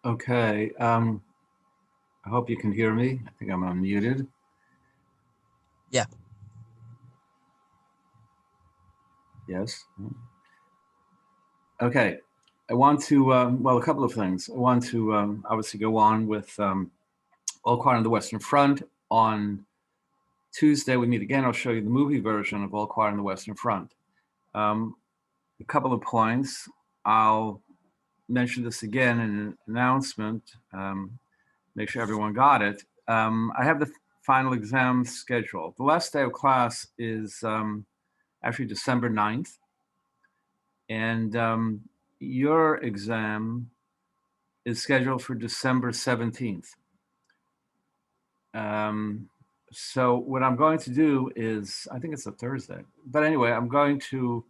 Okay, I hope you can hear me. I think I'm unmuted. Yeah. Yes. Okay. I want to, well, a couple of things. I want to obviously go on with All Quiet on the Western Front. On Tuesday, we meet again. I'll show you the movie version of All Quiet on the Western Front. A couple of points. I'll mention this again in an announcement. Make sure everyone got it. I have the final exam schedule. The last day of class is actually December 9th. And your exam is scheduled for December 17th. So what I'm going to do is, I think it's a Thursday, but anyway, I'm going to,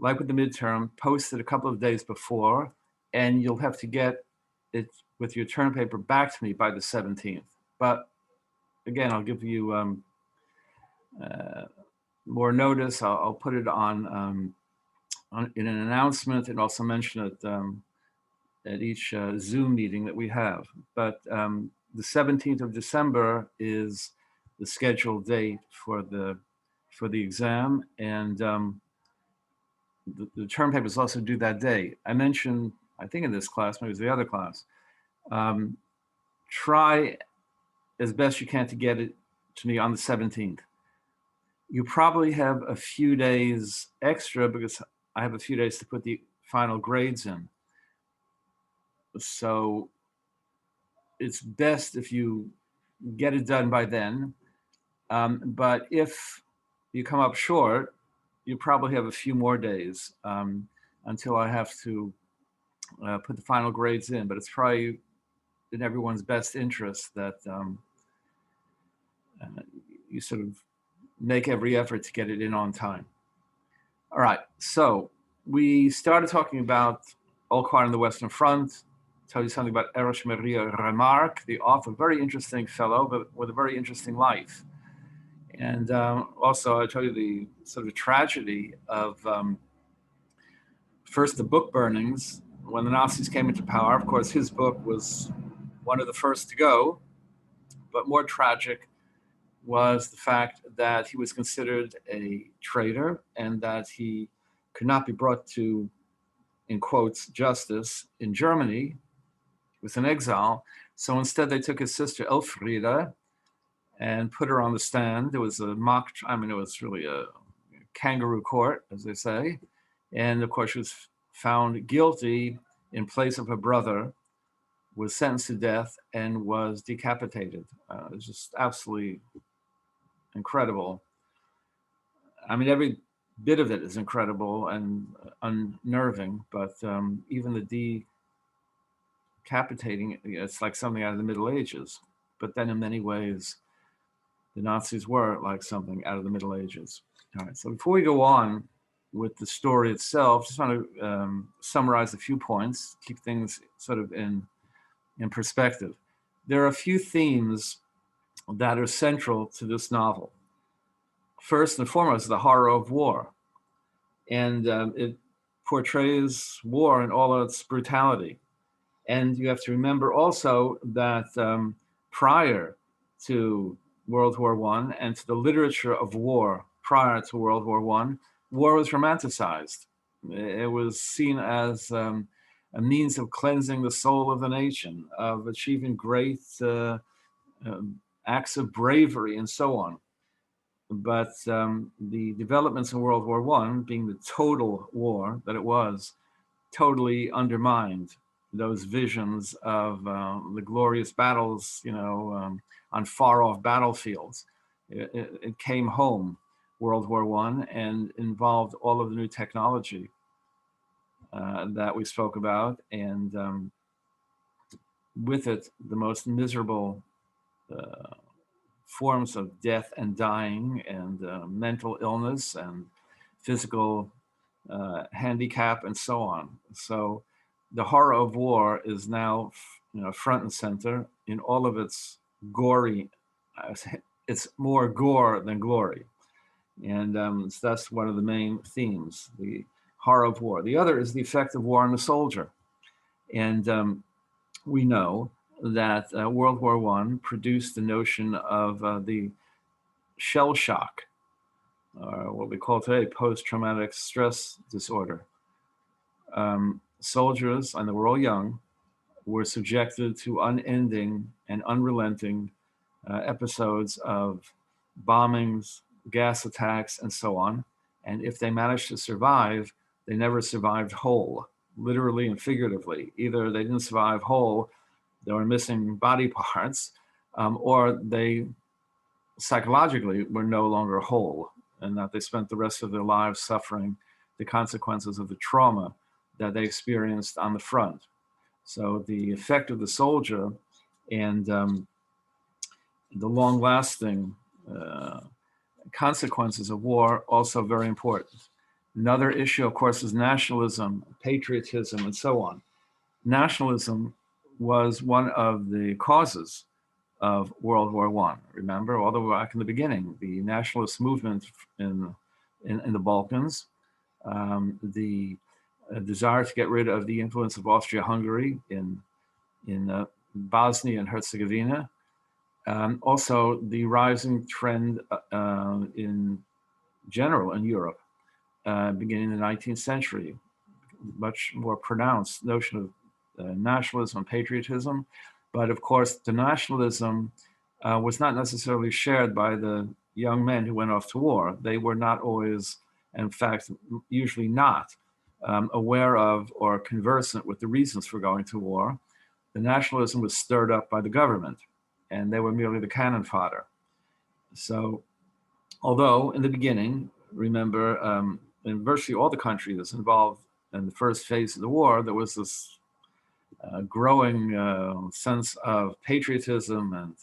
like with the midterm, post it a couple of days before, and you'll have to get it with your term paper back to me by the 17th. But again, I'll give you more notice. I'll put it on in an announcement and also mention it at each Zoom meeting that we have. But the 17th of December is the scheduled date for the exam, and the term papers also due that day. I mentioned, I think in this class, maybe it was the other class, try as best you can to get it to me on the 17th. You probably have a few days extra because I have a few days to put the final grades in. So it's best if you get it done by then. But if you come up short, you probably have a few more days until I have to put the final grades in. But it's probably in everyone's best interest that you sort of make every effort to get it in on time. All right, so we started talking about All Quiet on the Western Front. Tell you something about Erich Maria Remarque, the author, very interesting fellow, but with a very interesting life. And also, I tell you the sort of tragedy of first the book burnings when the Nazis came into power. Of course, his book was one of the first to go, but more tragic was the fact that he was considered a traitor and that he could not be brought to, in quotes, justice in Germany. He was in exile. So instead, they took his sister Elfriede and put her on the stand. It was a mock, I mean, it was really a kangaroo court, as they say. And of course, she was found guilty in place of her brother, was sentenced to death, and was decapitated. It was just absolutely incredible. I mean, every bit of it is incredible and unnerving, but even the decapitating, it's like something out of the Middle Ages. But then in many ways, the Nazis were like something out of the Middle Ages. All right, so before we go on with the story itself, just want to summarize a few points, keep things sort of in perspective. There are a few themes that are central to this novel. First and foremost, the horror of war. And it portrays war in all its brutality. And you have to remember also that prior to World War I and to the literature of war prior to World War I, war was romanticized. It was seen as a means of cleansing the soul of the nation, of achieving great acts of bravery, and so on. But the developments in World War I, being the total war that it was, totally undermined those visions of the glorious battles, on far-off battlefields. It came home, World War I, and involved all of the new technology that we spoke about, and with it, the most miserable forms of death and dying and mental illness and physical handicap and so on. So the horror of war is now, front and center in all of its gory. It's more gore than glory, and so that's one of the main themes: the horror of war. The other is the effect of war on the soldier, and we know that World War I produced the notion of the shell shock, or what we call today post-traumatic stress disorder. Soldiers, and they were all young, were subjected to unending and unrelenting episodes of bombings, gas attacks, and so on. And if they managed to survive, they never survived whole, literally and figuratively. Either they didn't survive whole, they were missing body parts, or they psychologically were no longer whole, and that they spent the rest of their lives suffering the consequences of the trauma that they experienced on the front. So the effect of the soldier and the long-lasting consequences of war also very important. Another issue, of course, is nationalism, patriotism, and so on. Nationalism was one of the causes of World War I. Remember, all the way back in the beginning, the nationalist movement in the Balkans, the desire to get rid of the influence of Austria-Hungary in Bosnia and Herzegovina. Also, the rising trend in general in Europe, beginning in the 19th century, much more pronounced notion of nationalism and patriotism. But of course, the nationalism was not necessarily shared by the young men who went off to war. They were not always, in fact, usually not aware of or conversant with the reasons for going to war. The nationalism was stirred up by the government, and they were merely the cannon fodder. So, although in the beginning, remember, in virtually all the countries involved in the first phase of the war, there was this growing sense of patriotism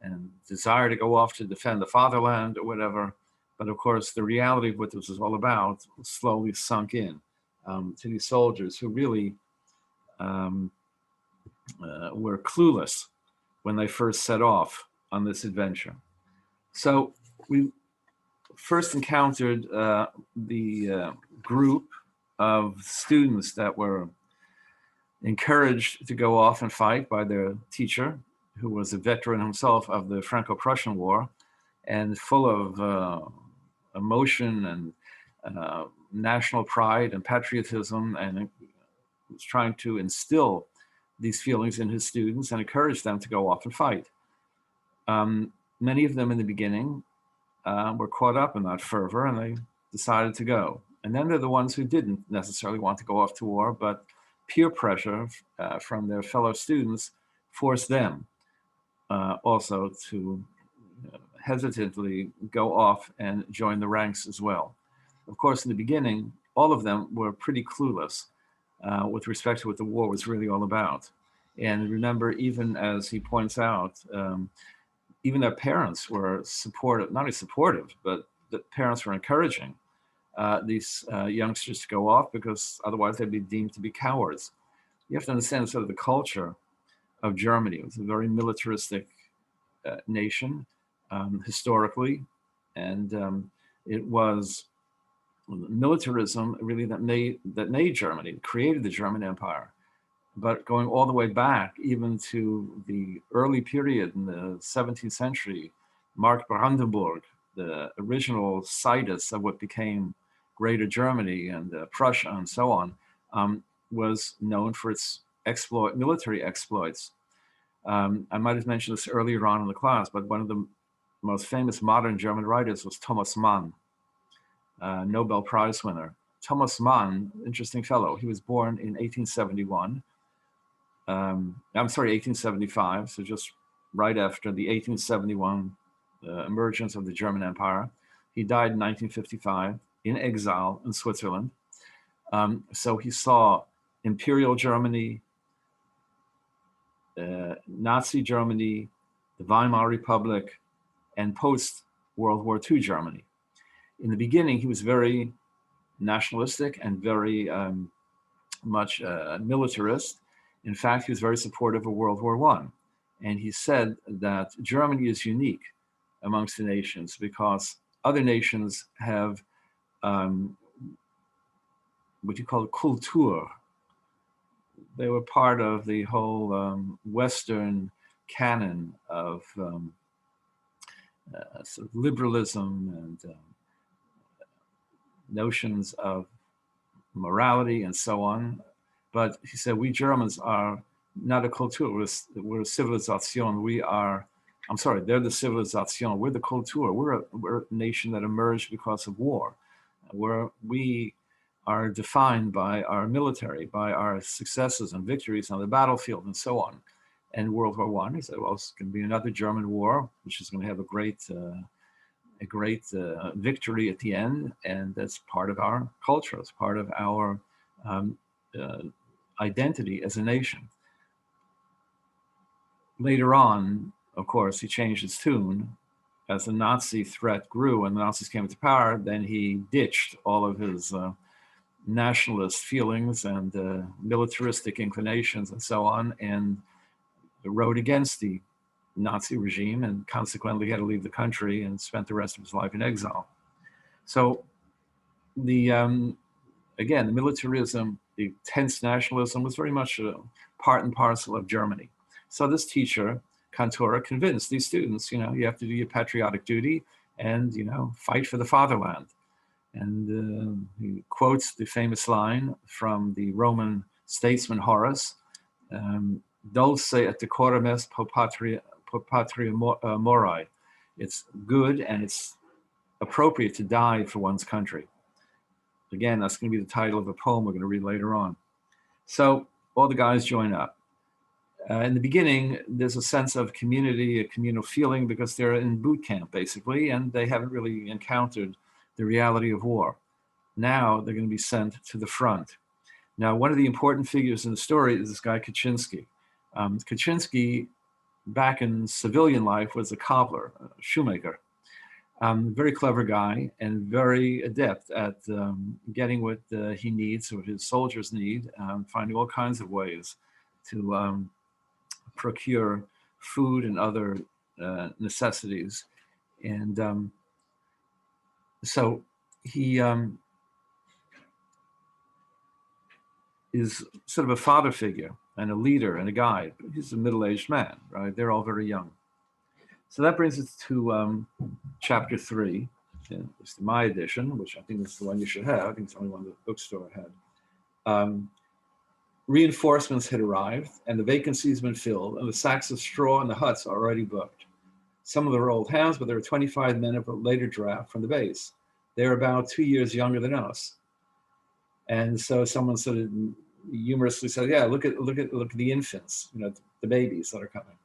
and desire to go off to defend the fatherland or whatever. But of course, the reality of what this was all about slowly sunk in to these soldiers who really were clueless when they first set off on this adventure. So we first encountered the group of students that were encouraged to go off and fight by their teacher, who was a veteran himself of the Franco-Prussian War, and full of emotion and national pride and patriotism, and was trying to instill these feelings in his students and encourage them to go off and fight. Many of them in the beginning were caught up in that fervor, and they decided to go. And then there are the ones who didn't necessarily want to go off to war, but peer pressure from their fellow students forced them also to hesitantly go off and join the ranks as well. Of course, in the beginning, all of them were pretty clueless with respect to what the war was really all about. And remember, even as he points out, even their parents were supportive, not only supportive, but the parents were encouraging these youngsters to go off, because otherwise they'd be deemed to be cowards. You have to understand sort of the culture of Germany. It was a very militaristic nation historically, and it was militarism really that made Germany, created the German Empire. But going all the way back, even to the early period in the 17th century, Mark Brandenburg, the original situs of what became Greater Germany and Prussia and so on, was known for its military exploits. I might have mentioned this earlier on in the class, but one of the most famous modern German writers was Thomas Mann, Nobel Prize winner. Thomas Mann, interesting fellow. He was born in 1871. 1875, so just right after the 1871 emergence of the German Empire. He died in 1955 in exile in Switzerland. So he saw Imperial Germany, Nazi Germany, the Weimar Republic, and post-World War II Germany. In the beginning, he was very nationalistic and very much militarist. In fact, he was very supportive of World War I. And he said that Germany is unique amongst the nations because other nations have what you call Kultur, they were part of the whole Western canon of sort of liberalism and notions of morality and so on. But he said, we Germans are not a culture, we're a civilization. I'm sorry, they're the civilization, we're the culture. We're a nation that emerged because of war. We are defined by our military, by our successes and victories on the battlefield and so on. And World War I, he said, well, it's going to be another German war, which is going to have a great victory at the end, and that's part of our culture. It's part of our identity as a nation. Later on, of course, he changed his tune as the Nazi threat grew and the Nazis came to power. Then he ditched all of his nationalist feelings and militaristic inclinations and so on, and wrote against the Nazi regime, and consequently had to leave the country and spent the rest of his life in exile. So the again, the militarism, the tense nationalism was very much a part and parcel of Germany. So this teacher, Cantora, convinced these students, you have to do your patriotic duty and, fight for the fatherland. And he quotes the famous line from the Roman statesman Horace, dulce et decorum est pro patria mori. It's good and it's appropriate to die for one's country. Again, that's going to be the title of a poem we're going to read later on. So all the guys join up. In the beginning, there's a sense of community, a communal feeling, because they're in boot camp, basically, and they haven't really encountered the reality of war. Now they're going to be sent to the front. Now, one of the important figures in the story is this guy, Kaczynski. Kaczynski, back in civilian life, was a cobbler, a shoemaker. Very clever guy and very adept at getting what he needs, what his soldiers need, finding all kinds of ways to procure food and other necessities. And so he is sort of a father figure and a leader and a guide. He's a middle-aged man, right? They're all very young. So that brings us to chapter 3. It's my edition, which I think is the one you should have. I think it's the only one the bookstore had. Reinforcements had arrived, and the vacancies had been filled, and the sacks of straw and the huts are already booked. Some of them are old hands, but there are 25 men of a later draft from the base. They're about 2 years younger than us. And so someone sort of humorously said, "Yeah, look at the infants, the babies that are coming."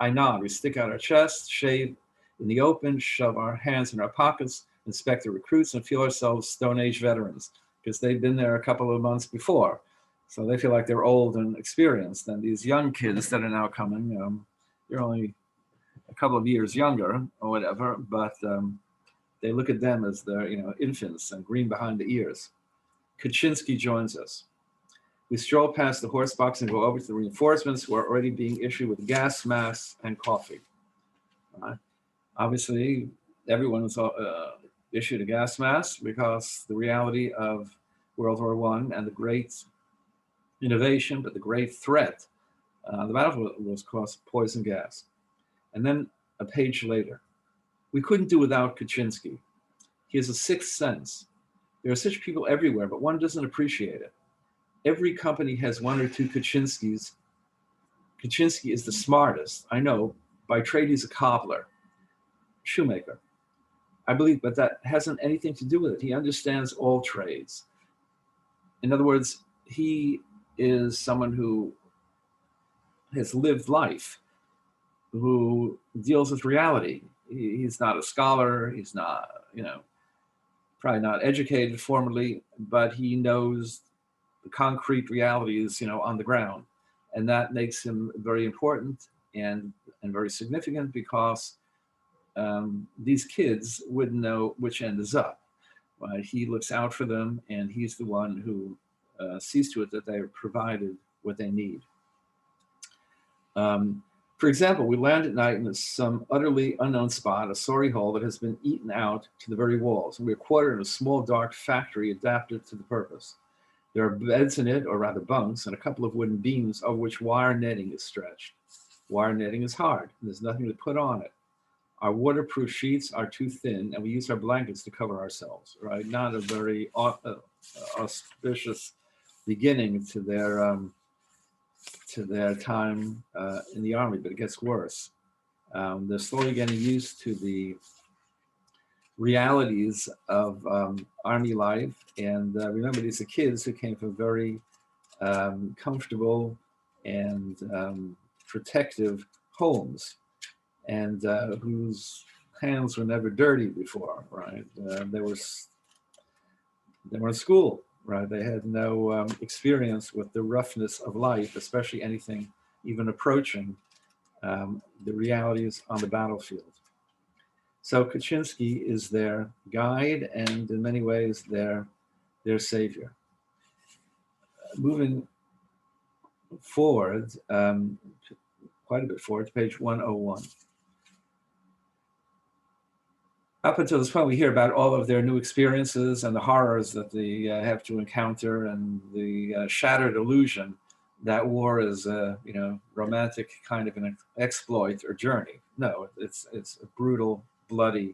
I nod. We stick out our chests, shave in the open, shove our hands in our pockets, inspect the recruits, and feel ourselves Stone Age veterans because they've been there a couple of months before. So they feel like they're old and experienced. And these young kids that are now coming, they're only a couple of years younger or whatever, but they look at them as they're, infants and green behind the ears. Kaczynski joins us. We stroll past the horse box and go over to the reinforcements who are already being issued with gas masks and coffee. Obviously, everyone was issued a gas mask because the reality of World War I and the great innovation, but the great threat, the battlefield was caused poison gas. And then a page later, we couldn't do without Kaczynski. He has a sixth sense. There are such people everywhere, but one doesn't appreciate it. Every company has one or two Kaczynskis. Kaczynski is the smartest. I know, by trade he's a cobbler, shoemaker. I believe, but that hasn't anything to do with it. He understands all trades. In other words, he is someone who has lived life, who deals with reality. He's not a scholar. He's not, probably not educated formally, but he knows the concrete realities, on the ground. And that makes him very important and very significant because these kids wouldn't know which end is up. He looks out for them, and he's the one who sees to it that they're provided what they need. For example, we land at night in some utterly unknown spot, a sorry hole that has been eaten out to the very walls. And we're quartered in a small, dark factory adapted to the purpose. There are beds in it, or rather bunks, and a couple of wooden beams of which wire netting is stretched. Wire netting is hard. There's nothing to put on it. Our waterproof sheets are too thin, and we use our blankets to cover ourselves, right? Not a very auspicious beginning to their time in the army, but it gets worse. They're slowly getting used to the realities of army life. And remember, these are kids who came from very comfortable and protective homes, and whose hands were never dirty before, right? They were in school, right? They had no experience with the roughness of life, especially anything even approaching the realities on the battlefield. So Kaczynski is their guide and in many ways their savior. Moving forward, quite a bit forward to page 101. Up until this point, we hear about all of their new experiences and the horrors that they have to encounter, and the shattered illusion that war is a romantic kind of an exploit or journey. No, it's a brutal, bloody,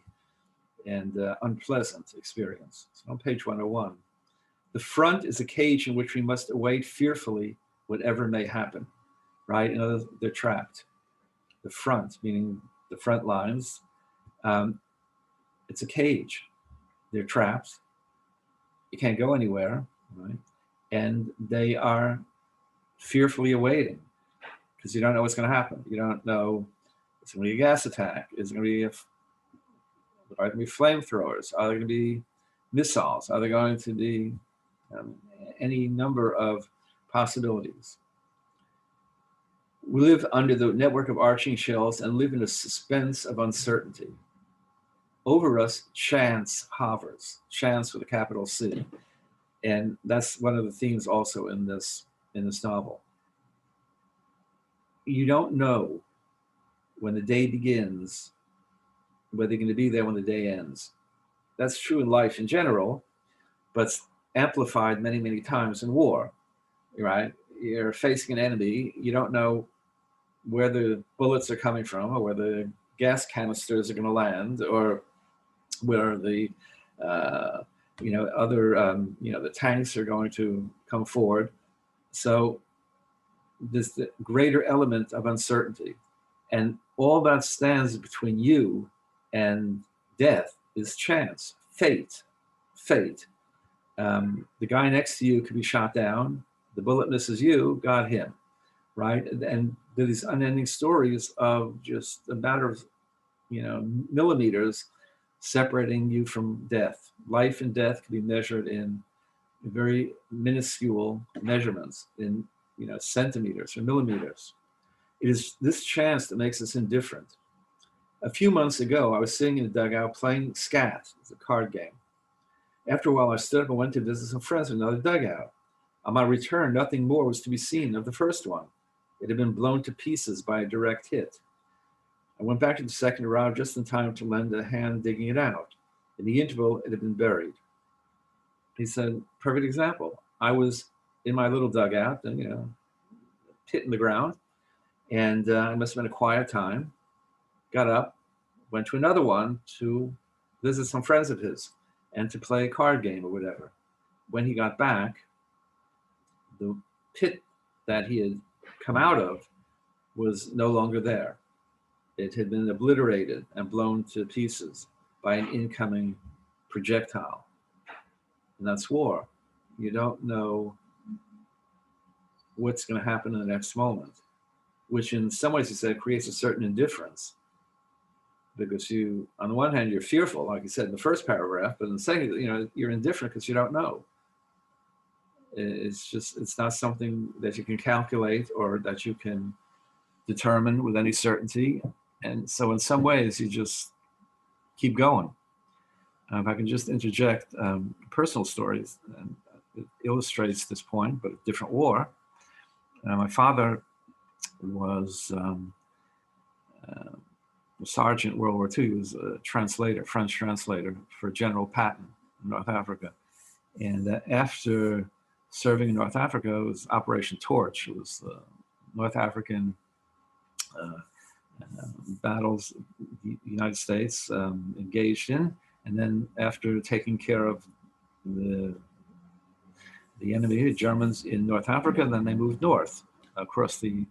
and unpleasant experience. So on page 101, the front is a cage in which we must await fearfully whatever may happen, right? In other words, they're trapped. The front, meaning the front lines, it's a cage. They're trapped. You can't go anywhere, right? And they are fearfully awaiting because you don't know what's going to happen. You don't know, it's going to be a gas attack. Is it going to be are there going to be flamethrowers? Are there going to be missiles? Are there going to be any number of possibilities? We live under the network of arching shells and live in a suspense of uncertainty. Over us, chance hovers, chance with a capital C. And that's one of the themes also in this novel. You don't know when the day begins whether you're going to be there when the day ends. That's true in life in general, but amplified many, many times in war, right? You're facing an enemy, you don't know where the bullets are coming from, or where the gas canisters are going to land, or where the the tanks are going to come forward. So there's the greater element of uncertainty, and all that stands between you and death is chance, fate. The guy next to you could be shot down. The bullet misses you, got him, right? And these unending stories of just a matter of millimeters separating you from death. Life and death can be measured in very minuscule measurements, in centimeters or millimeters. It is this chance that makes us indifferent. A few months ago, I was sitting in the dugout playing scat. It's a card game. After a while, I stood up and went to visit some friends in another dugout. On my return, nothing more was to be seen of the first one. It had been blown to pieces by a direct hit. I went back to the second round just in time to lend a hand digging it out. In the interval, it had been buried. He said, perfect example. I was in my little dugout and, pit in the ground, and it must have been a quiet time. Got up, went to another one to visit some friends of his and to play a card game or whatever. When he got back, the pit that he had come out of was no longer there. It had been obliterated and blown to pieces by an incoming projectile. And that's war. You don't know what's going to happen in the next moment, which in some ways, he said, creates a certain indifference. Because you, on the one hand, you're fearful, like you said in the first paragraph, but in the second, you're indifferent because you don't know. It's not something that you can calculate or that you can determine with any certainty. And so in some ways, you just keep going. If I can just interject personal stories, and it illustrates this point, but a different war. My father was a sergeant in World War II. He was a translator, French translator for General Patton in North Africa. And after serving in North Africa. It was Operation Torch. It was the North African battles the United States engaged in. And then after taking care of the enemy, the Germans in North Africa, then they moved north across the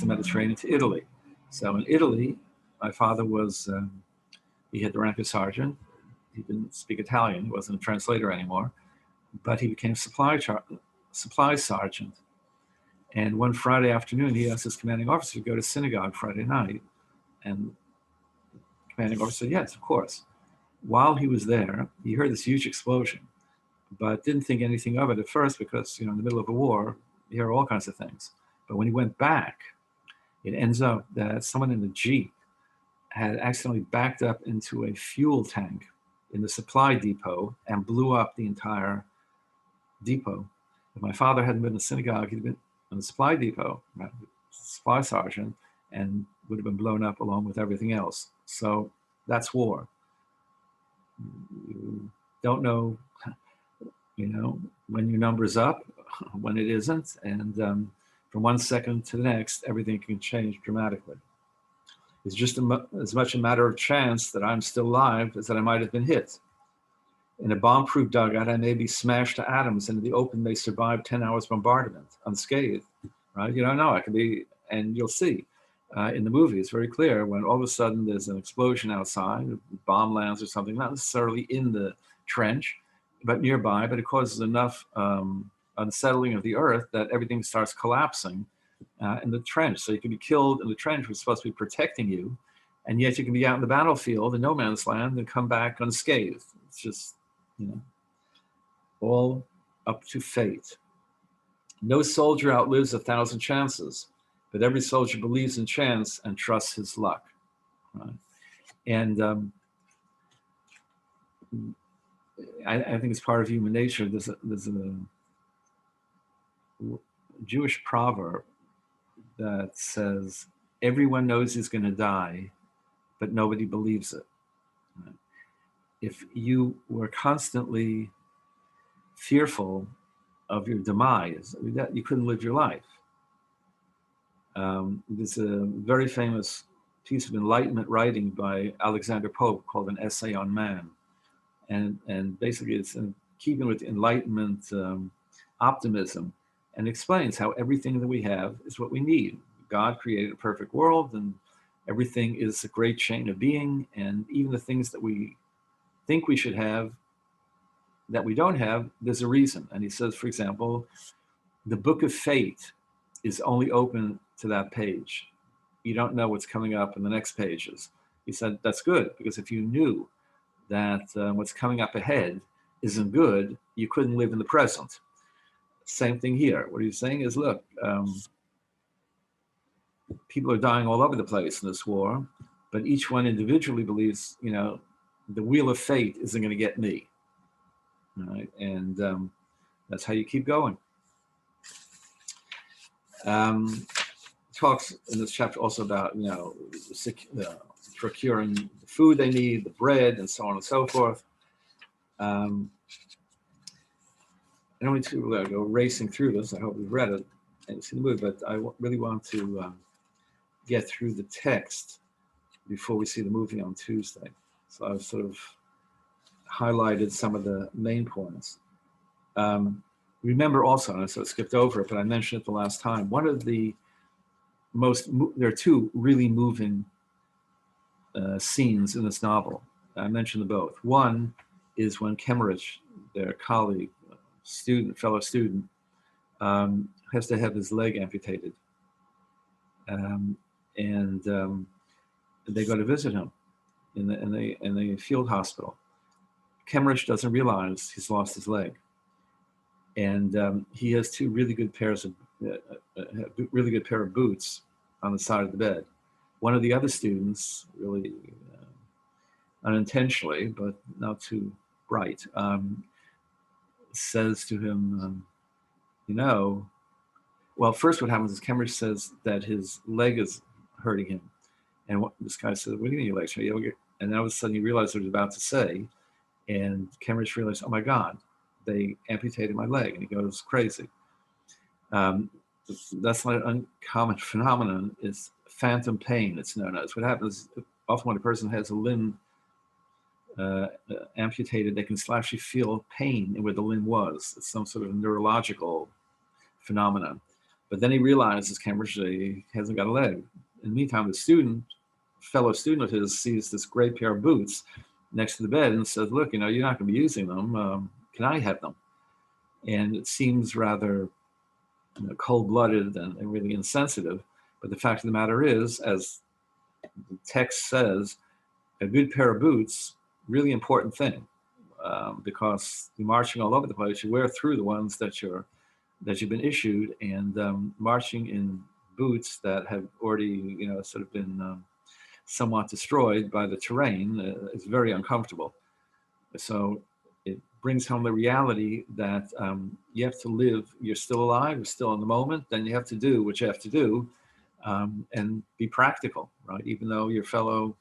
Mediterranean to Italy. So in Italy, my father was, he had the rank of sergeant. He didn't speak Italian. He wasn't a translator anymore, but he became supply sergeant. And one Friday afternoon, he asked his commanding officer to go to synagogue Friday night. And the commanding officer said, yes, of course. While he was there, he heard this huge explosion, but didn't think anything of it at first because, in the middle of a war, you hear all kinds of things. But when he went back, it ends up that someone in the Jeep had accidentally backed up into a fuel tank in the supply depot and blew up the entire depot. If my father hadn't been in the synagogue, he'd been in the supply depot, right, supply sergeant, and would have been blown up along with everything else. So that's war. You don't know, when your number's up, when it isn't, and from one second to the next, everything can change dramatically. It's just as much a matter of chance that I'm still alive as that I might have been hit. In a bomb-proof dugout, I may be smashed to atoms, and in the open may survive 10 hours bombardment unscathed, right? You don't know, I can be, and you'll see. In the movie, it's very clear when all of a sudden there's an explosion outside, a bomb lands or something, not necessarily in the trench, but nearby, but it causes enough unsettling of the earth that everything starts collapsing in the trench. So you can be killed in the trench, which is supposed to be protecting you, and yet you can be out in the battlefield in no man's land and come back unscathed. It's just, all up to fate. No soldier outlives 1,000 chances, but every soldier believes in chance and trusts his luck. Right? And I think it's part of human nature. There's a Jewish proverb that says, everyone knows he's going to die, but nobody believes it. Right? If you were constantly fearful of your demise, you couldn't live your life. There's a very famous piece of Enlightenment writing by Alexander Pope called An Essay on Man. And basically it's in keeping with Enlightenment optimism, and explains how everything that we have is what we need. God created a perfect world, and everything is a great chain of being, and even the things that we think we should have that we don't have, there's a reason. And he says, for example, the book of fate is only open to that page. You don't know what's coming up in the next pages. He said, that's good, because if you knew that what's coming up ahead isn't good, you couldn't live in the present. Same thing here. What he's saying is, look, people are dying all over the place in this war, but each one individually believes, the wheel of fate isn't going to get me. Right? And that's how you keep going. Talks in this chapter also about, procuring the food they need, the bread, and so on and so forth. I don't need to go racing through this. I hope you've read it and seen the movie, but I really want to get through the text before we see the movie on Tuesday. So I've sort of highlighted some of the main points. Remember also, and I sort of skipped over it, but I mentioned it the last time, one of the there are two really moving scenes in this novel. I mentioned them both. One is when Kemmerich, their colleague, fellow student, has to have his leg amputated. And they go to visit him in the field hospital. Kemmerich doesn't realize he's lost his leg. And he has two really good pair of boots on the side of the bed. One of the other students, really unintentionally, but not too bright, says to him, well, first what happens is Kemmerich says that his leg is hurting him. And this guy says, what do you mean your leg's hurting? And then all of a sudden he realized what he was about to say. And Kemmerich realized, oh my God, they amputated my leg. And he goes crazy. Um, that's not an uncommon phenomenon. It's phantom pain, it's known as. What happens often when a person has a limb amputated, they can actually feel pain where the limb was. It's some sort of neurological phenomenon. But then he realizes Cambridge he hasn't got a leg. In the meantime, the fellow student of his, sees this great pair of boots next to the bed and says, "Look, you're not going to be using them. Can I have them?" And it seems rather cold-blooded and really insensitive. But the fact of the matter is, as the text says, a good pair of boots, really important thing, because you're marching all over the place. You wear through the ones that you've been issued, and marching in boots that have already, sort of been somewhat destroyed by the terrain is very uncomfortable. So it brings home the reality that you have to live. You're still alive. You're still in the moment. Then you have to do what you have to do, and be practical, right? Even though your fellow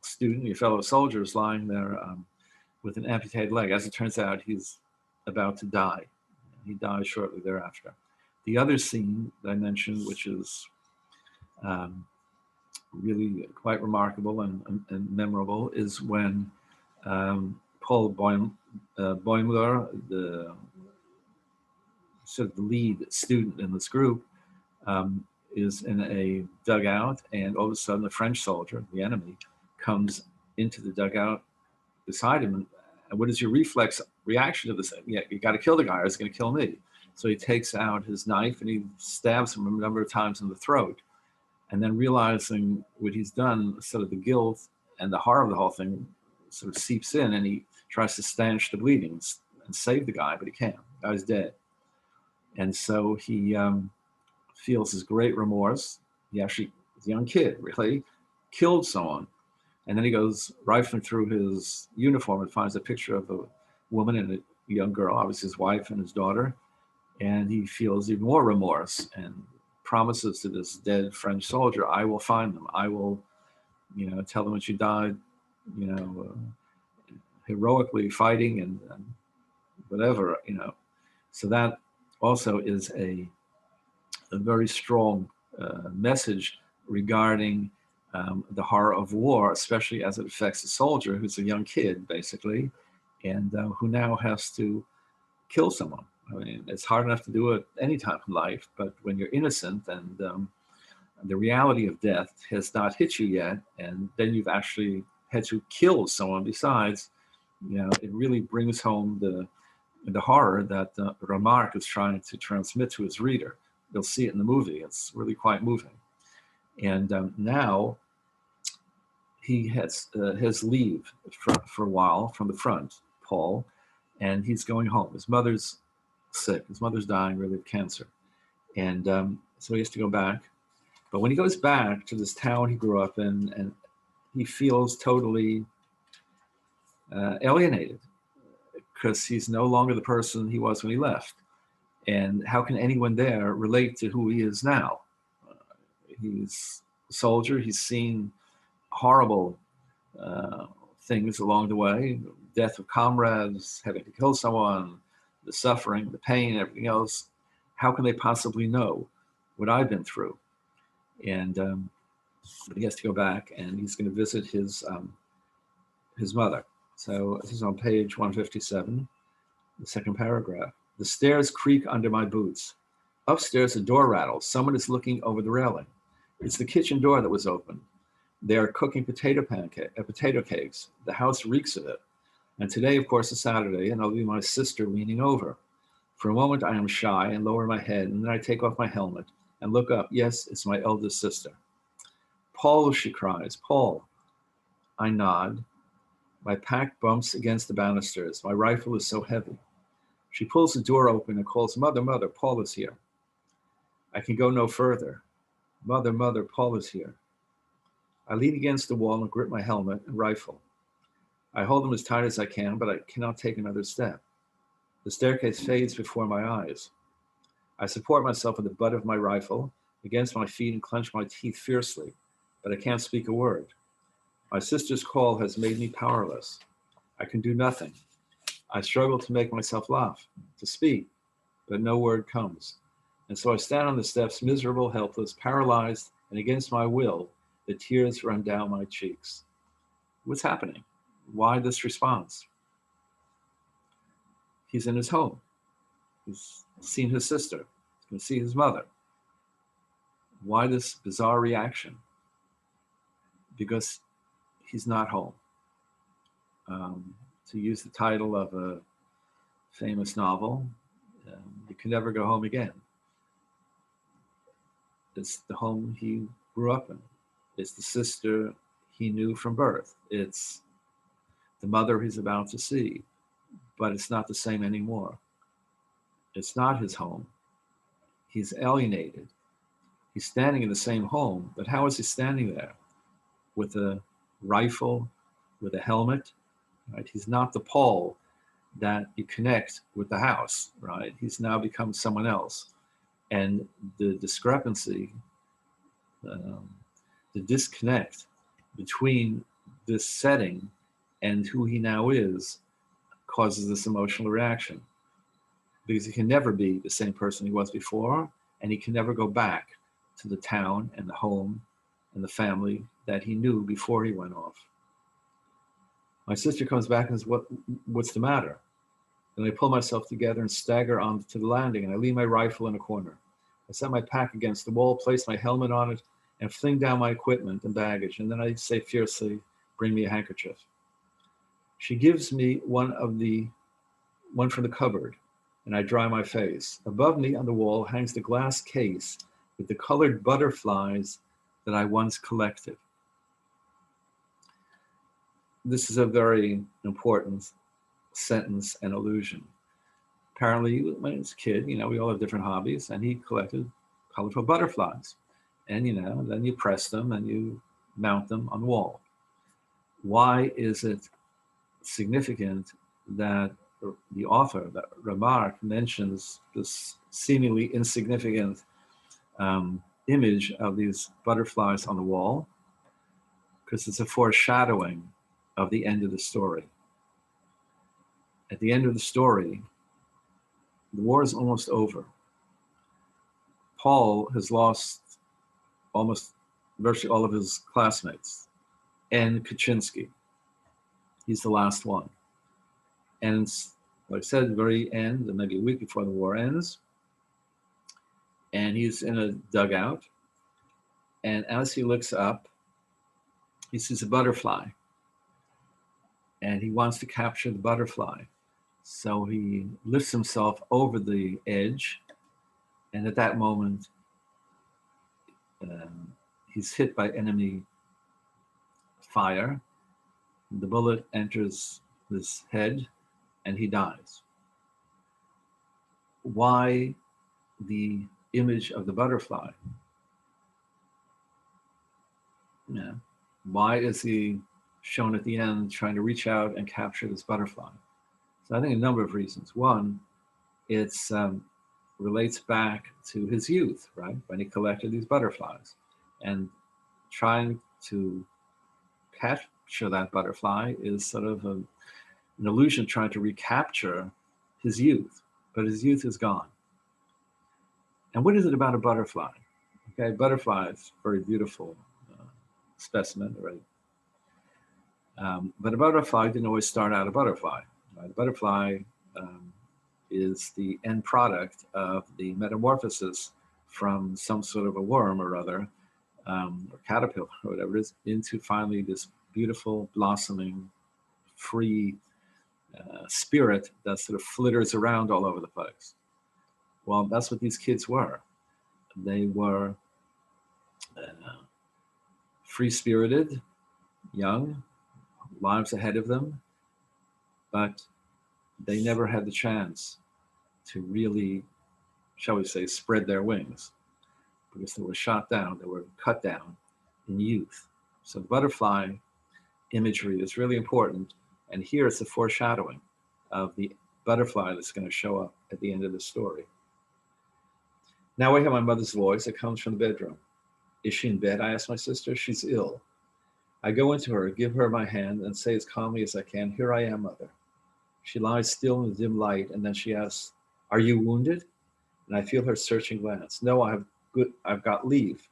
student, your fellow soldier is lying there with an amputated leg. As it turns out, he's about to die. He dies shortly thereafter. The other scene that I mentioned, which is really quite remarkable and memorable, is when Paul Boimler, the sort of the lead student in this group, is in a dugout, and all of a sudden the French soldier, the enemy, comes into the dugout beside him. And what is your reflex reaction to this? Yeah, you got to kill the guy, or he's going to kill me. So he takes out his knife and he stabs him a number of times in the throat. And then realizing what he's done, sort of the guilt and the horror of the whole thing sort of seeps in, and he tries to stanch the bleeding and save the guy, but he can't. The guy's dead. And so he feels his great remorse. He actually, as a young kid, really killed someone. And then he goes rifling through his uniform and finds a picture of a woman and a young girl, obviously his wife and his daughter. And he feels even more remorse and promises to this dead French soldier, "I will find them. I will, tell them that you died, heroically fighting and whatever, So that also is a very strong message regarding the horror of war, especially as it affects a soldier who's a young kid, basically, and who now has to kill someone. I mean, it's hard enough to do it any time in life, but when you're innocent and the reality of death has not hit you yet, and then you've actually had to kill someone besides, it really brings home the horror that Remarque is trying to transmit to his reader. You'll see it in the movie. It's really quite moving. And now he has his leave for a while from the front, Paul, and he's going home. His mother's sick. His mother's dying, really, of cancer. And so he has to go back. But when he goes back to this town he grew up in, and he feels totally alienated because he's no longer the person he was when he left. And how can anyone there relate to who he is now? He's a soldier. He's seen horrible things along the way, death of comrades, having to kill someone, the suffering, the pain, everything else. How can they possibly know what I've been through? And but he has to go back, and he's going to visit his mother. So this is on page 157, the second paragraph. The stairs creak under my boots. Upstairs, a door rattles. Someone is looking over the railing. It's the kitchen door that was open. They are cooking potato cakes. The house reeks of it. And today, of course, is Saturday, and I'll be my sister leaning over. For a moment, I am shy and lower my head, and then I take off my helmet and look up. Yes, it's my eldest sister. Paul, she cries. Paul. I nod. My pack bumps against the banisters. My rifle is so heavy. She pulls the door open and calls, Mother, Mother, Paul is here. I can go no further. Mother, Mother, Paul is here. I lean against the wall and grip my helmet and rifle. I hold them as tight as I can, but I cannot take another step. The staircase fades before my eyes. I support myself with the butt of my rifle against my feet and clench my teeth fiercely, but I can't speak a word. My sister's call has made me powerless. I can do nothing. I struggle to make myself laugh, to speak, but no word comes. And so I stand on the steps, miserable, helpless, paralyzed, and against my will, the tears run down my cheeks. What's happening? Why this response? He's in his home. He's seen his sister. He's going to see his mother. Why this bizarre reaction? Because he's not home. To use the title of a famous novel, you can never go home again. It's the home he grew up in. It's the sister he knew from birth. It's the mother he's about to see, but it's not the same anymore. It's not his home. He's alienated. He's standing in the same home, but how is he standing there? With a rifle, with a helmet, right? He's not the Paul that you connect with the house, right? He's now become someone else. And the discrepancy, the disconnect between this setting and who he now is causes this emotional reaction. Because he can never be the same person he was before, and he can never go back to the town and the home and the family that he knew before he went off. My sister comes back and says, what's the matter? And I pull myself together and stagger onto the landing, and I leave my rifle in a corner. I set my pack against the wall, place my helmet on it, and fling down my equipment and baggage. And then I say fiercely, bring me a handkerchief. She gives me one from the cupboard, and I dry my face. Above me on the wall hangs the glass case with the colored butterflies that I once collected. This is a very important sentence and allusion. Apparently, when he was a kid, we all have different hobbies, and he collected colorful butterflies. And, then you press them and you mount them on the wall. Why is it significant that the author, that Remarque, mentions this seemingly insignificant image of these butterflies on the wall? Because it's a foreshadowing of the end of the story. At the end of the story, the war is almost over. Paul has lost almost virtually all of his classmates, and Kaczynski. He's the last one. And like I said, at the very end, and maybe a week before the war ends, and he's in a dugout, and as he looks up, he sees a butterfly, and he wants to capture the butterfly. So he lifts himself over the edge, and at that moment, he's hit by enemy fire. The bullet enters his head, and he dies. Why the image of the butterfly? Yeah. Why is he shown at the end trying to reach out and capture this butterfly? So I think a number of reasons. One, it relates back to his youth, right? When he collected these butterflies, and trying to capture that butterfly is sort of an illusion trying to recapture his youth, but his youth is gone. And what is it about a butterfly? Okay, butterfly is a very beautiful specimen, right? But a butterfly didn't always start out a butterfly. Right? A butterfly is the end product of the metamorphosis from some sort of a worm or other, or caterpillar or whatever it is, into finally this beautiful, blossoming, free spirit that sort of flitters around all over the place. Well, that's what these kids were. They were free-spirited, young, lives ahead of them, but they never had the chance to really, shall we say, spread their wings, because they were shot down, they were cut down in youth. So the butterfly imagery is really important, and here it's a foreshadowing of the butterfly that's going to show up at the end of the story. Now I hear my mother's voice. It comes from the bedroom. Is she in bed? I ask my sister. She's ill. I go into her, give her my hand, and say as calmly as I can, here I am, Mother. She lies still in the dim light, and then she asks, "Are you wounded?" And I feel her searching glance. "No, I've got leave."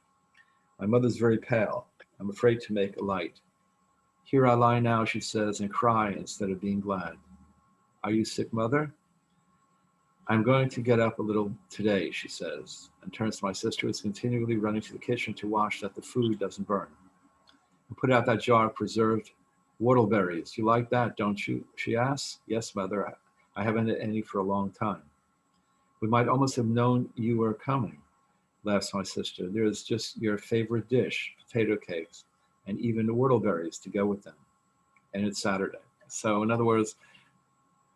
My mother's very pale. I'm afraid to make a light. "Here I lie now," she says, "and cry instead of being glad." "Are you sick, mother?" "I'm going to get up a little today," she says, and turns to my sister, who is continually running to the kitchen to watch that the food doesn't burn. "And put out that jar of preserved whortleberries. You like that, don't you?" she asks. "Yes, mother. I haven't had any for a long time." "We might almost have known you were coming," laughs my sister. "There's just your favorite dish, potato cakes, and even the whortleberries to go with them. And it's Saturday." So in other words,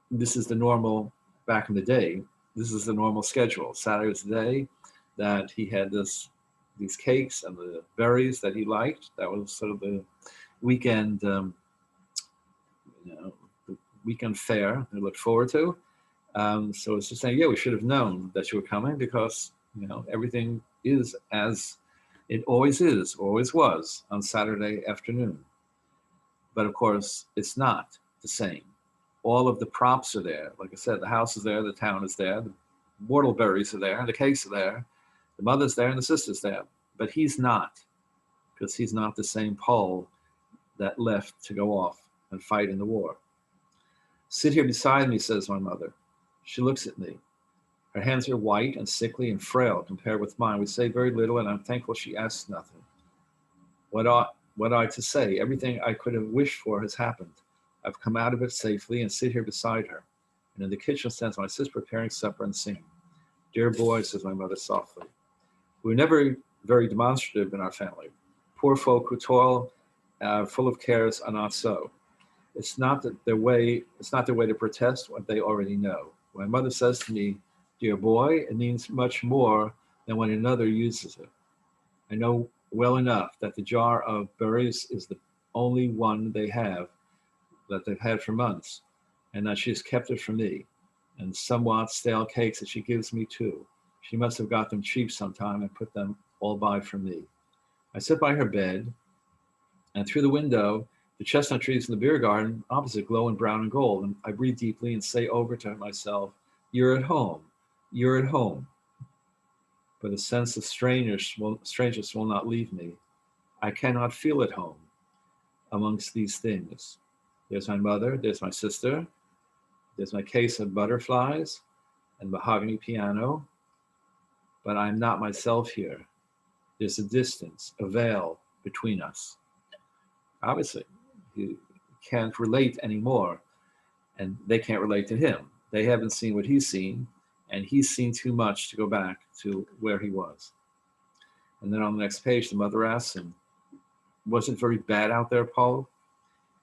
this is the normal, back in the day, this is the normal schedule. Saturday's the day that he had these cakes and the berries that he liked. That was sort of the weekend, the weekend fare they looked forward to. So it's just saying, yeah, we should have known that you were coming, because everything is as it always is, always was on Saturday afternoon. But of course, it's not the same. All of the props are there. Like I said, the house is there, the town is there, the whortleberries are there, the cakes are there, the mother's there, and the sister's there. But he's not, because he's not the same Paul that left to go off and fight in the war. "Sit here beside me," says my mother. She looks at me. Her hands are white and sickly and frail compared with mine. We say very little, and I'm thankful she asks nothing. What ought I to say? Everything I could have wished for has happened. I've come out of it safely and sit here beside her. And in the kitchen stands my sister preparing supper and singing. "Dear boy," says my mother softly. We were never very demonstrative in our family. Poor folk who toil full of cares are not so. It's not their way to protest what they already know. When my mother says to me, "Dear boy," it means much more than when another uses it. I know well enough that the jar of berries is the only one that they've had for months, and that she has kept it for me, and somewhat stale cakes that she gives me too. She must have got them cheap sometime and put them all by for me. I sit by her bed, and through the window, the chestnut trees in the beer garden opposite glow in brown and gold, and I breathe deeply and say over to myself, "You're at home. You're at home." But a sense of strangeness will not leave me. I cannot feel at home amongst these things. There's my mother, there's my sister, there's my case of butterflies and mahogany piano, but I'm not myself here. There's a distance, a veil between us. Obviously, he can't relate anymore, and they can't relate to him. They haven't seen what he's seen, and he's seen too much to go back to where he was. And then on the next page, the mother asks him, "Was it very bad out there, Paul?"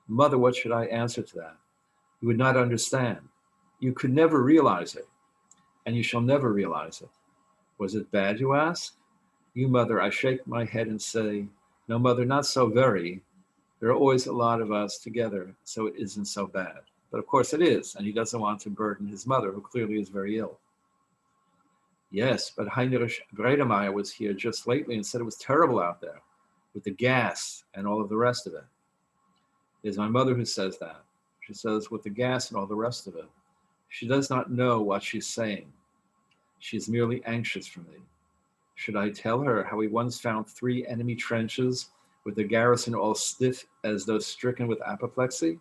"Mother, what should I answer to that? You would not understand. You could never realize it, and you shall never realize it." "Was it bad, you ask?" "You, mother," I shake my head and say, "No, mother, not so very. There are always a lot of us together, so it isn't so bad." But of course it is, and he doesn't want to burden his mother, who clearly is very ill. "Yes, but Heinrich Bredemeyer was here just lately and said it was terrible out there, with the gas and all of the rest of it." It is my mother who says that. She says, "with the gas and all the rest of it." She does not know what she's saying. She is merely anxious for me. Should I tell her how we once found 3 enemy trenches with the garrison all stiff as though stricken with apoplexy?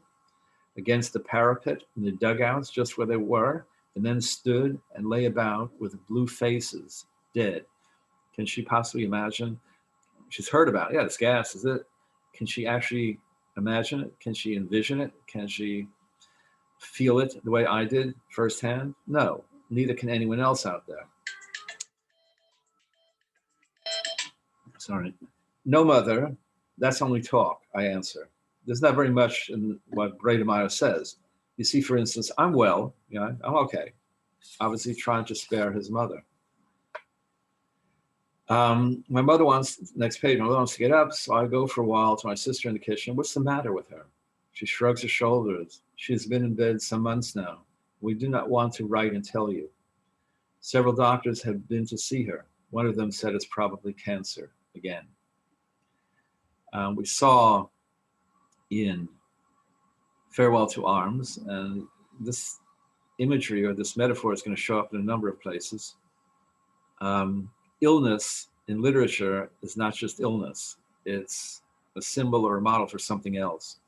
Against the parapet in the dugouts, just where they were, the men stood and lay about with blue faces, dead. Can she possibly imagine? She's heard about it. Yeah, it's gas, is it? Can she actually imagine it? Can she envision it? Can she feel it the way I did firsthand? No, neither can anyone else out there. Sorry. "No, mother, that's only talk," I answer. There's not very much in what Bredemeyer says. You see, for instance, I'm well, I'm okay. Obviously trying to spare his mother. My mother wants, next page, my mother wants to get up, so I go for a while to my sister in the kitchen. "What's the matter with her?" She shrugs her shoulders. "She has been in bed some months now. We do not want to write and tell you. Several doctors have been to see her. One of them said it's probably cancer again." We saw in Farewell to Arms, and this imagery or this metaphor is going to show up in a number of places. Illness in literature is not just illness. It's a symbol or a model for something else.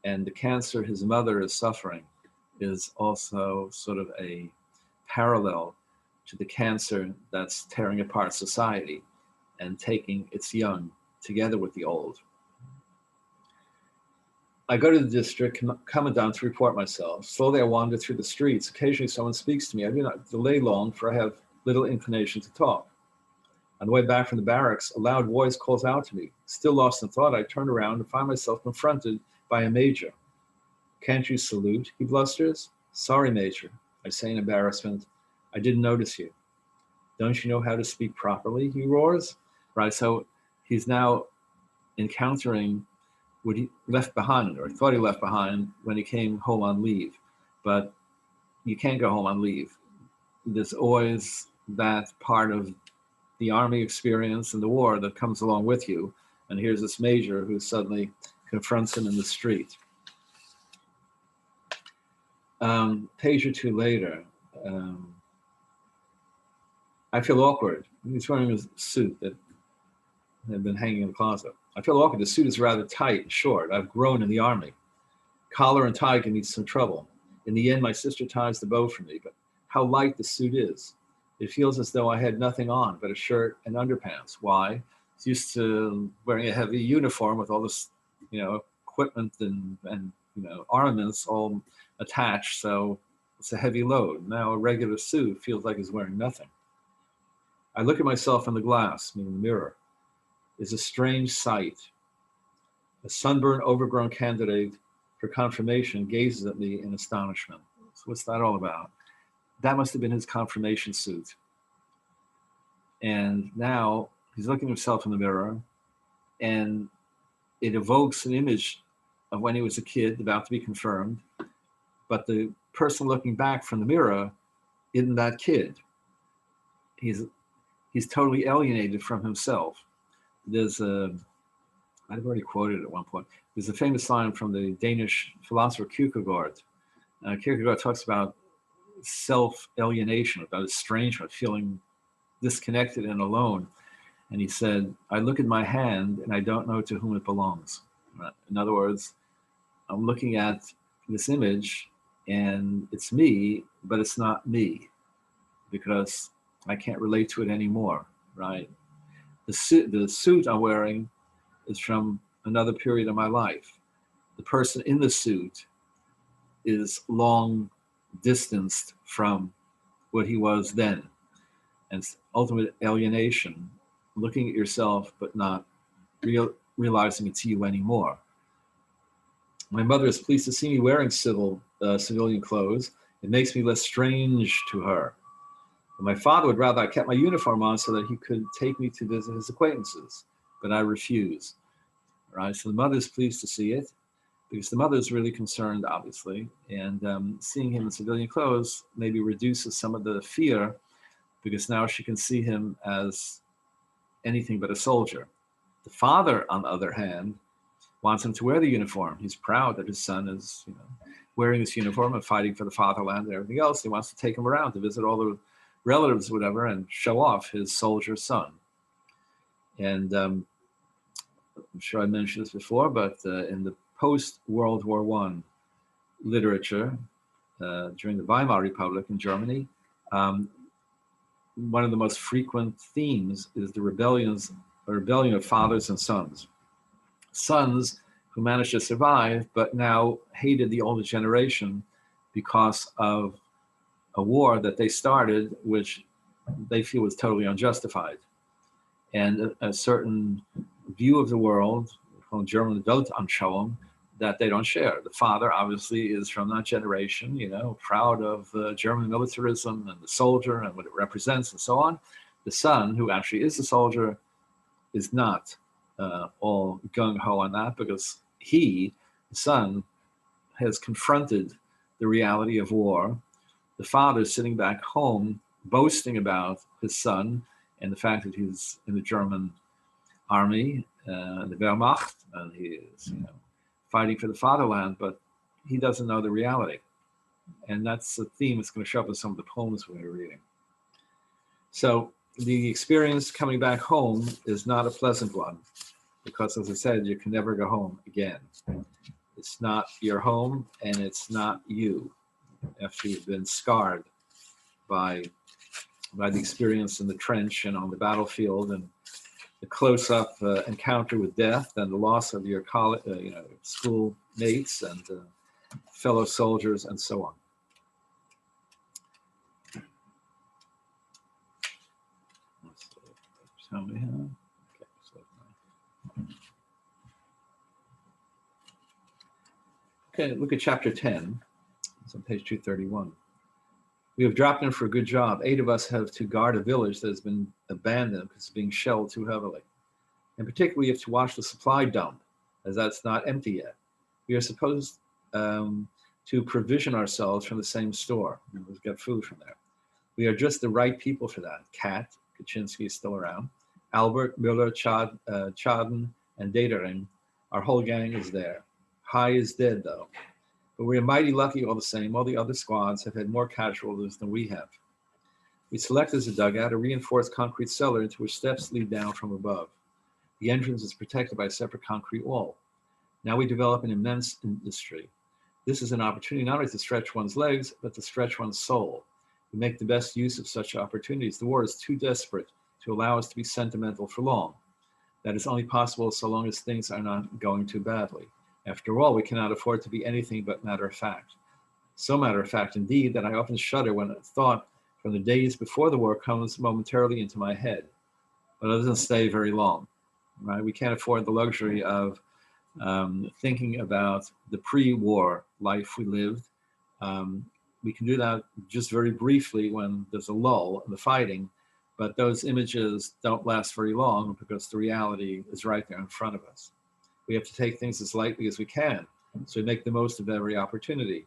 And the cancer his mother is suffering is also sort of a parallel to the cancer that's tearing apart society and taking its young together with the old. I go to the district commandant to report myself. Slowly I wander through the streets. Occasionally someone speaks to me. I do not delay long, for I have little inclination to talk. On the way back from the barracks, a loud voice calls out to me. Still lost in thought, I turn around and find myself confronted by a major. "Can't you salute?" he blusters. "Sorry, Major," I say in embarrassment. "I didn't notice you." "Don't you know how to speak properly?" he roars. Right, so he's now encountering what he left behind, or thought he left behind when he came home on leave. But you can't go home on leave. There's always that part of the Army experience and the war that comes along with you. And here's this major who suddenly confronts him in the street. Page or two later, I feel awkward. He's wearing a suit that had been hanging in the closet. I feel awkward. The suit is rather tight and short. I've grown in the Army. Collar and tie can be some trouble. In the end, my sister ties the bow for me, but how light the suit is. It feels as though I had nothing on but a shirt and underpants. Why? It's used to wearing a heavy uniform with all this, equipment and armaments all attached. So it's a heavy load. Now a regular suit feels like he's wearing nothing. I look at myself in the glass, meaning the mirror. It's a strange sight. A sunburned, overgrown candidate for confirmation gazes at me in astonishment. So what's that all about? That must have been his confirmation suit. And now he's looking at himself in the mirror, and it evokes an image of when he was a kid about to be confirmed. But the person looking back from the mirror isn't that kid. He's totally alienated from himself. There's I've already quoted it at one point. There's a famous line from the Danish philosopher Kierkegaard. Kierkegaard talks about self-alienation, about estrangement, feeling disconnected and alone. And he said, "I look at my hand and I don't know to whom it belongs." In other words, I'm looking at this image and it's me, but it's not me because I can't relate to it anymore, right? The suit I'm wearing is from another period of my life. The person in the suit is long distanced from what he was then. And it's ultimate alienation, looking at yourself but not realizing it's you anymore. My mother is pleased to see me wearing civilian clothes. It makes me less strange to her. But my father would rather I kept my uniform on so that he could take me to visit his acquaintances, but I refuse. Right? So the mother's pleased to see it because the mother's really concerned, obviously, and seeing him in civilian clothes maybe reduces some of the fear because now she can see him as anything but a soldier. The father, on the other hand, wants him to wear the uniform. He's proud that his son is, wearing this uniform and fighting for the fatherland and everything else. He wants to take him around to visit all the relatives, whatever, and show off his soldier son. And I'm sure I mentioned this before, but in the post-World War I literature during the Weimar Republic in Germany, one of the most frequent themes is the rebellion of fathers and sons. Sons who managed to survive, but now hated the older generation because of a war that they started, which they feel was totally unjustified. And a certain view of the world, called German Weltanschauung, that they don't share. The father obviously is from that generation, proud of German militarism and the soldier and what it represents and so on. The son, who actually is a soldier, is not all gung-ho on that because he, the son, has confronted the reality of war. The father sitting back home boasting about his son and the fact that he's in the German army, the Wehrmacht, and he is fighting for the fatherland, but he doesn't know the reality. And that's the theme that's going to show up in some of the poems we're reading. So the experience coming back home is not a pleasant one, because as I said, you can never go home again. It's not your home, and it's not you after you've been scarred by the experience in the trench and on the battlefield, and the close-up encounter with death, and the loss of your school mates and fellow soldiers, and so on. Okay, look at chapter 10. It's on page 231. We have dropped in for a good job. 8 of us have to guard a village that has been abandoned because it's being shelled too heavily. And particularly, we have to watch the supply dump, as that's not empty yet. We are supposed to provision ourselves from the same store. We've got food from there. We are just the right people for that. Kat, Kaczynski is still around. Albert, Müller, Chaden, and Datering. Our whole gang is there. High is dead, though. But we are mighty lucky all the same. All the other squads have had more casualties than we have. We select as a dugout a reinforced concrete cellar into which steps lead down from above. The entrance is protected by a separate concrete wall. Now we develop an immense industry. This is an opportunity not only to stretch one's legs, but to stretch one's soul. We make the best use of such opportunities. The war is too desperate to allow us to be sentimental for long. That is only possible so long as things are not going too badly. After all, we cannot afford to be anything but matter of fact. So matter of fact, indeed, that I often shudder when a thought from the days before the war comes momentarily into my head, but it doesn't stay very long. Right? We can't afford the luxury of thinking about the pre-war life we lived. We can do that just very briefly when there's a lull in the fighting, but those images don't last very long because the reality is right there in front of us. We have to take things as lightly as we can, so we make the most of every opportunity.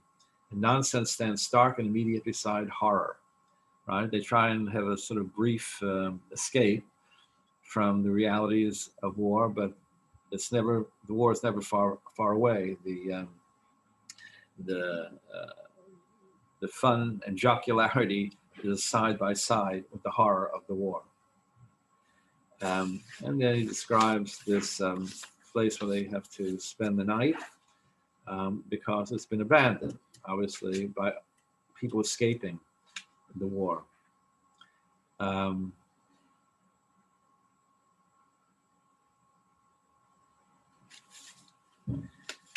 And nonsense stands stark and immediate beside horror, right? They try and have a sort of brief escape from the realities of war, but the war is never far away. The fun and jocularity is side by side with the horror of the war. And then he describes this place where they have to spend the night because it's been abandoned, obviously, by people escaping the war.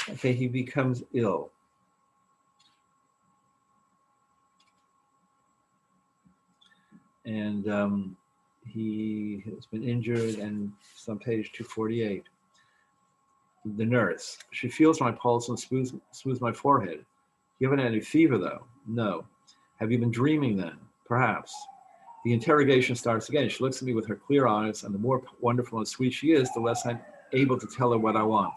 Okay, he becomes ill. And he has been injured, and it's on page 248. The nurse, she feels my pulse and smooths my forehead. You haven't had any fever, though? No. Have you been dreaming then? Perhaps. The interrogation starts again. She looks at me with her clear eyes, and the more wonderful and sweet she is, the less I'm able to tell her what I want.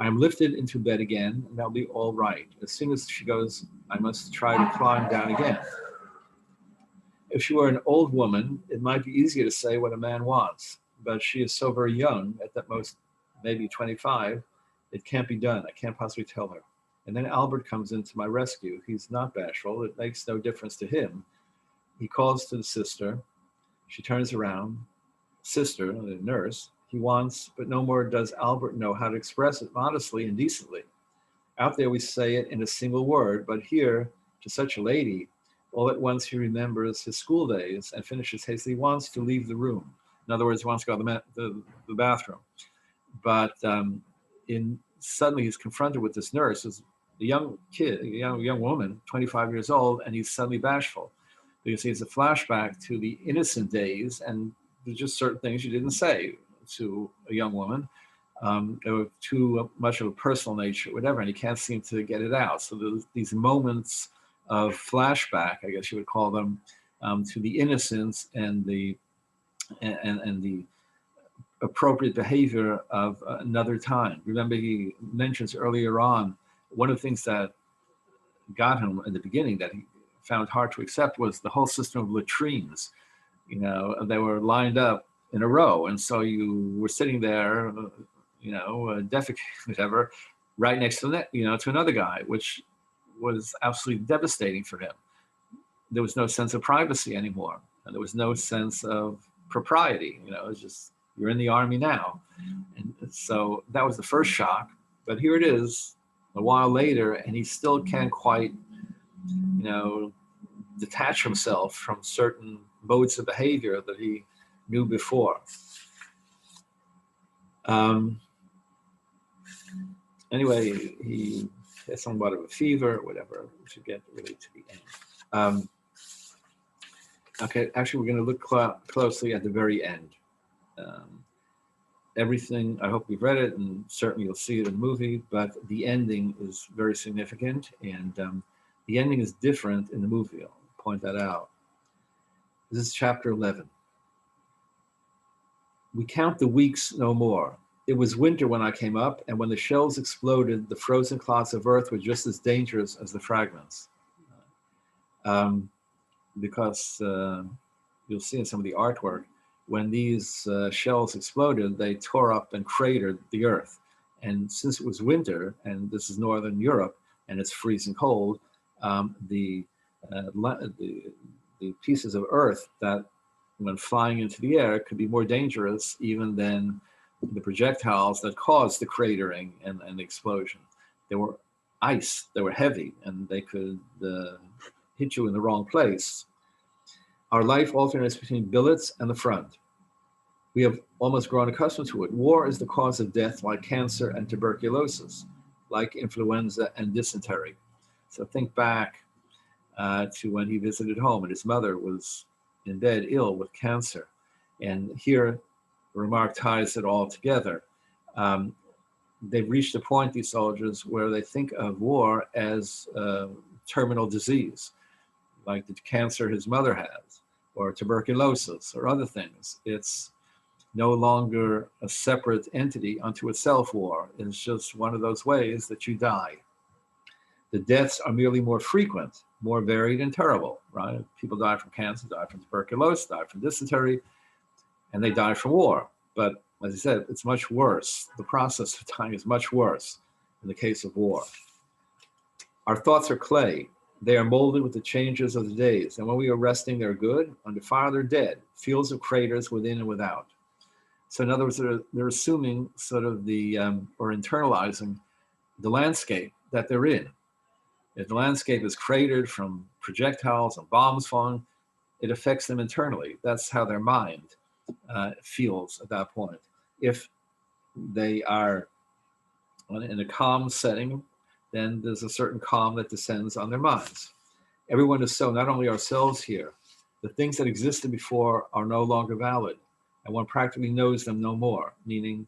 I am lifted into bed again, and that'll be all right. As soon as she goes, I must try to climb down again. If she were an old woman, it might be easier to say what a man wants, but she is so very young, at the most maybe 25, it can't be done. I can't possibly tell her. And then Albert comes into my rescue. He's not bashful. It makes no difference to him. He calls to the sister. She turns around. Sister, the nurse, he wants, but no more does Albert know how to express it modestly and decently. Out there we say it in a single word, but here, to such a lady, all at once he remembers his school days and finishes hastily. He wants to leave the room. In other words, he wants to go to the bathroom. But suddenly he's confronted with this nurse, who's a young kid, a young woman, 25 years old, and he's suddenly bashful. Because it's a flashback to the innocent days, and there's just certain things you didn't say to a young woman. They were too much of a personal nature, whatever, and he can't seem to get it out. So there's these moments of flashback, I guess you would call them, to the innocence and the appropriate behavior of another time. Remember, he mentions earlier on, one of the things that got him in the beginning that he found hard to accept was the whole system of latrines. You know, they were lined up in a row, and so you were sitting there, defecating, whatever, right next to to another guy, which was absolutely devastating for him. There was no sense of privacy anymore, and there was no sense of propriety. It's just, you're in the army now. And so that was the first shock. But here it is a while later, and he still can't quite, detach himself from certain modes of behavior that he knew before. Anyway, he had somewhat of a fever, or whatever. We should get really to the end. Okay, actually, we're going to look closely at the very end. Everything, I hope you've read it, and certainly you'll see it in the movie, but the ending is very significant, and the ending is different in the movie. I'll point that out. This is chapter 11. We count the weeks no more. It was winter when I came up, and when the shells exploded, the frozen clots of earth were just as dangerous as the fragments. Because you'll see in some of the artwork, when these shells exploded, they tore up and cratered the earth. And since it was winter, and this is Northern Europe, and it's freezing cold, the pieces of earth that, when flying into the air, could be more dangerous even than the projectiles that caused the cratering and the explosion. They were ice, they were heavy, and they could hit you in the wrong place. Our life alternates between billets and the front. We have almost grown accustomed to it. War is the cause of death, like cancer and tuberculosis, like influenza and dysentery. So think back to when he visited home and his mother was in bed ill with cancer. And here, the remark ties it all together. They've reached a point, these soldiers, where they think of war as terminal disease, like the cancer his mother has, or tuberculosis, or other things. It's no longer a separate entity unto itself, war. It's just one of those ways that you die. The deaths are merely more frequent, more varied and terrible, right? People die from cancer, die from tuberculosis, die from dysentery, and they die from war. But as I said, it's much worse. The process of dying is much worse in the case of war. Our thoughts are clay. They are molded with the changes of the days. And when we are resting, they're good. Under fire, they're dead. Fields of craters within and without. So in other words, they're assuming sort of or internalizing the landscape that they're in. If the landscape is cratered from projectiles and bombs falling, it affects them internally. That's how their mind feels at that point. If they are in a calm setting, then there's a certain calm that descends on their minds. Everyone is so, not only ourselves here, the things that existed before are no longer valid, and one practically knows them no more, meaning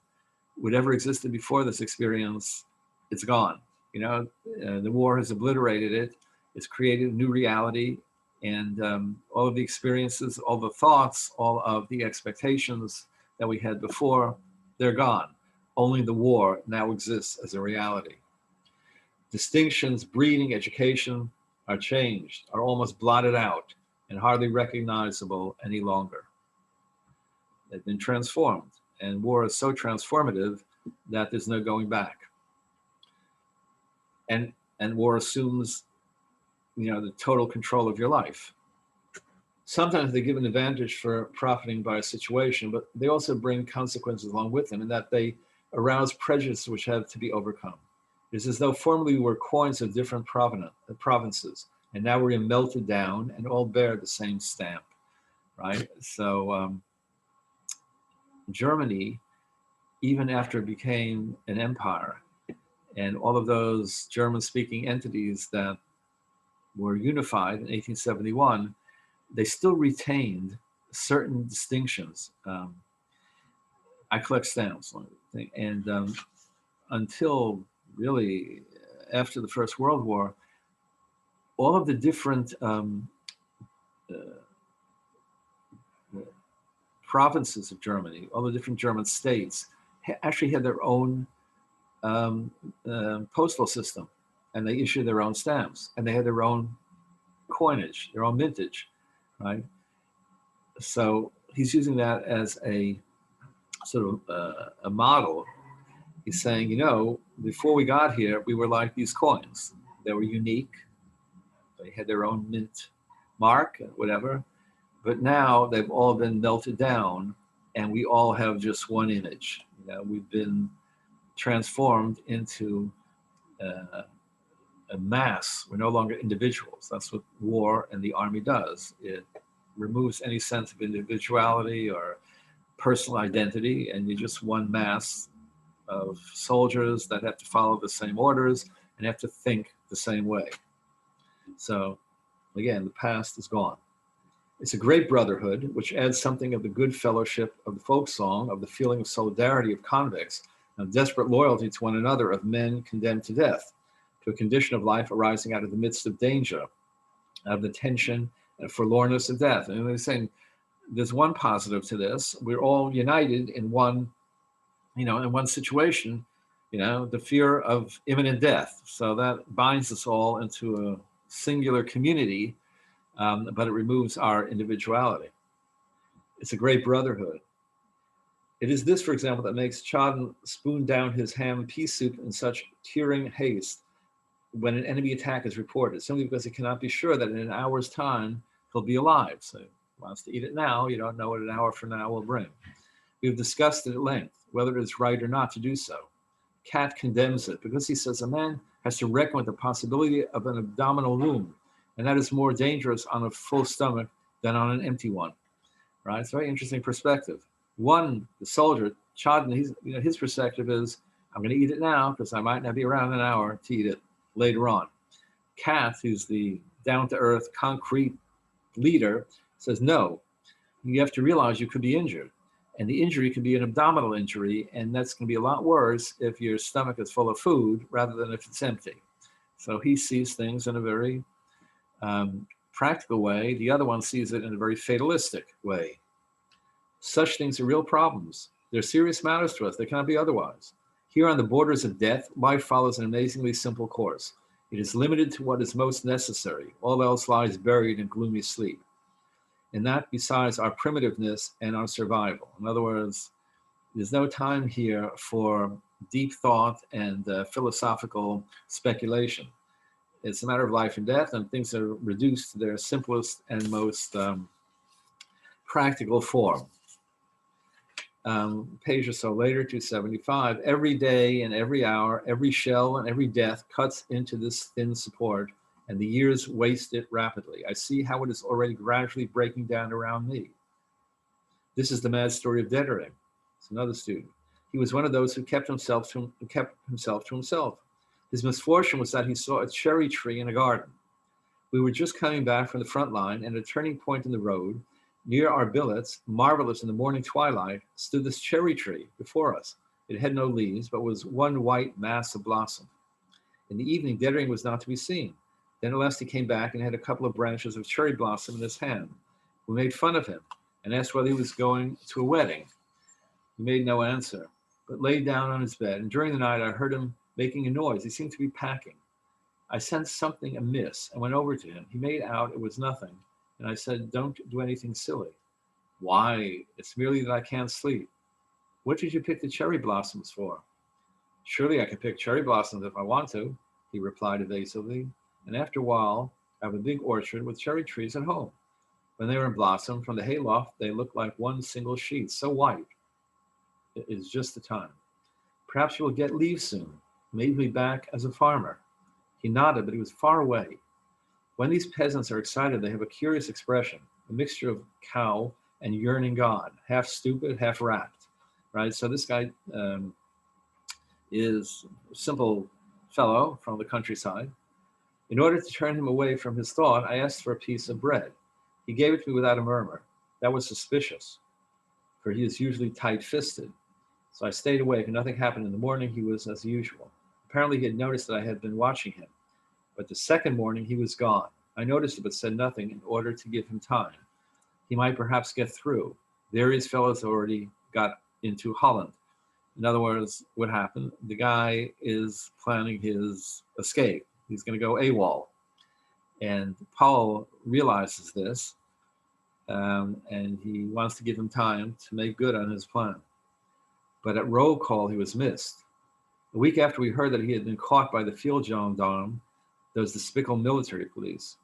whatever existed before this experience, it's gone. The war has obliterated it. It's created a new reality, and all of the experiences, all the thoughts, all of the expectations that we had before, they're gone. Only the war now exists as a reality. Distinctions, breeding, education are changed, are almost blotted out, and hardly recognizable any longer. They've been transformed, and war is so transformative that there's no going back. And war assumes, the total control of your life. Sometimes they give an advantage for profiting by a situation, but they also bring consequences along with them, in that they arouse prejudices which have to be overcome. It's as though formerly we were coins of different provinces, and now we're melted down and all bear the same stamp, right? So Germany, even after it became an empire, and all of those German-speaking entities that were unified in 1871, they still retained certain distinctions. I collect stamps, and until really after the First World War, all of the different provinces of Germany, all the different German states, actually had their own postal system, and they issued their own stamps, and they had their own coinage, their own mintage, right? So he's using that as a sort of a model. He's saying, before we got here, we were like these coins. They were unique. They had their own mint mark, whatever. But now they've all been melted down, and we all have just one image. We've been transformed into a mass. We're no longer individuals. That's what war and the army does. It removes any sense of individuality or personal identity, and you're just one mass of soldiers that have to follow the same orders and have to think the same way. So, again, the past is gone. It's a great brotherhood, which adds something of the good fellowship of the folk song, of the feeling of solidarity of convicts, of desperate loyalty to one another, of men condemned to death, to a condition of life arising out of the midst of danger, of the tension and forlornness of death. And they're saying there's one positive to this. We're all united in one, in one situation, the fear of imminent death. So that binds us all into a singular community, but it removes our individuality. It's a great brotherhood. It is this, for example, that makes Chadden spoon down his ham pea soup in such tearing haste when an enemy attack is reported, simply because he cannot be sure that in an hour's time he'll be alive. So he wants to eat it now. You don't know what an hour from now will bring. We've discussed it at length, whether it is right or not to do so. Cat condemns it because he says a man has to reckon with the possibility of an abdominal wound, and that is more dangerous on a full stomach than on an empty one. Right? It's a very interesting perspective. One, the soldier, Chadden, his perspective is, I'm going to eat it now because I might not be around an hour to eat it later on. Cat, who's the down-to-earth, concrete leader, says, no, you have to realize you could be injured. And the injury could be an abdominal injury, and that's going to be a lot worse if your stomach is full of food rather than if it's empty. So he sees things in a very practical way. The other one sees it in a very fatalistic way. Such things are real problems. They're serious matters to us. They cannot be otherwise. Here on the borders of death, life follows an amazingly simple course. It is limited to what is most necessary. All else lies buried in gloomy sleep. And that besides our primitiveness and our survival. In other words, there's no time here for deep thought and philosophical speculation. It's a matter of life and death, and things are reduced to their simplest and most practical form. Page or so later, 275, every day and every hour, every shell and every death cuts into this thin support, and the years waste it rapidly. I see how it is already gradually breaking down around me. This is the mad story of Detering. It's another student. He was one of those who kept himself to himself. His misfortune was that he saw a cherry tree in a garden. We were just coming back from the front line, and at a turning point in the road, near our billets, marvelous in the morning twilight, stood this cherry tree before us. It had no leaves, but was one white mass of blossom. In the evening, Detering was not to be seen. Then at last he came back and had a couple of branches of cherry blossom in his hand. We made fun of him and asked whether he was going to a wedding. He made no answer, but lay down on his bed, and during the night I heard him making a noise. He seemed to be packing. I sensed something amiss and went over to him. He made out it was nothing, and I said, don't do anything silly. Why? It's merely that I can't sleep. What did you pick the cherry blossoms for? Surely I can pick cherry blossoms if I want to, he replied evasively. And after a while, I have a big orchard with cherry trees at home. When they were in blossom, from the hayloft, they looked like one single sheet, so white. It is just the time. Perhaps you will get leaves soon. Maybe be back as a farmer. He nodded, but he was far away. When these peasants are excited, they have a curious expression, a mixture of cow and yearning God, half stupid, half rapt, right? So this guy is a simple fellow from the countryside. In order to turn him away from his thought, I asked for a piece of bread. He gave it to me without a murmur. That was suspicious, for he is usually tight-fisted. So I stayed awake, and nothing happened. In the morning, he was as usual. Apparently, he had noticed that I had been watching him. But the second morning, he was gone. I noticed it, but said nothing in order to give him time. He might perhaps get through. Various fellows already got into Holland. In other words, what happened? The guy is planning his escape. He's going to go AWOL. And Paul realizes this, and he wants to give him time to make good on his plan. But at roll call, he was missed. A week after we heard that he had been caught by the field gendarme, those despicable military police.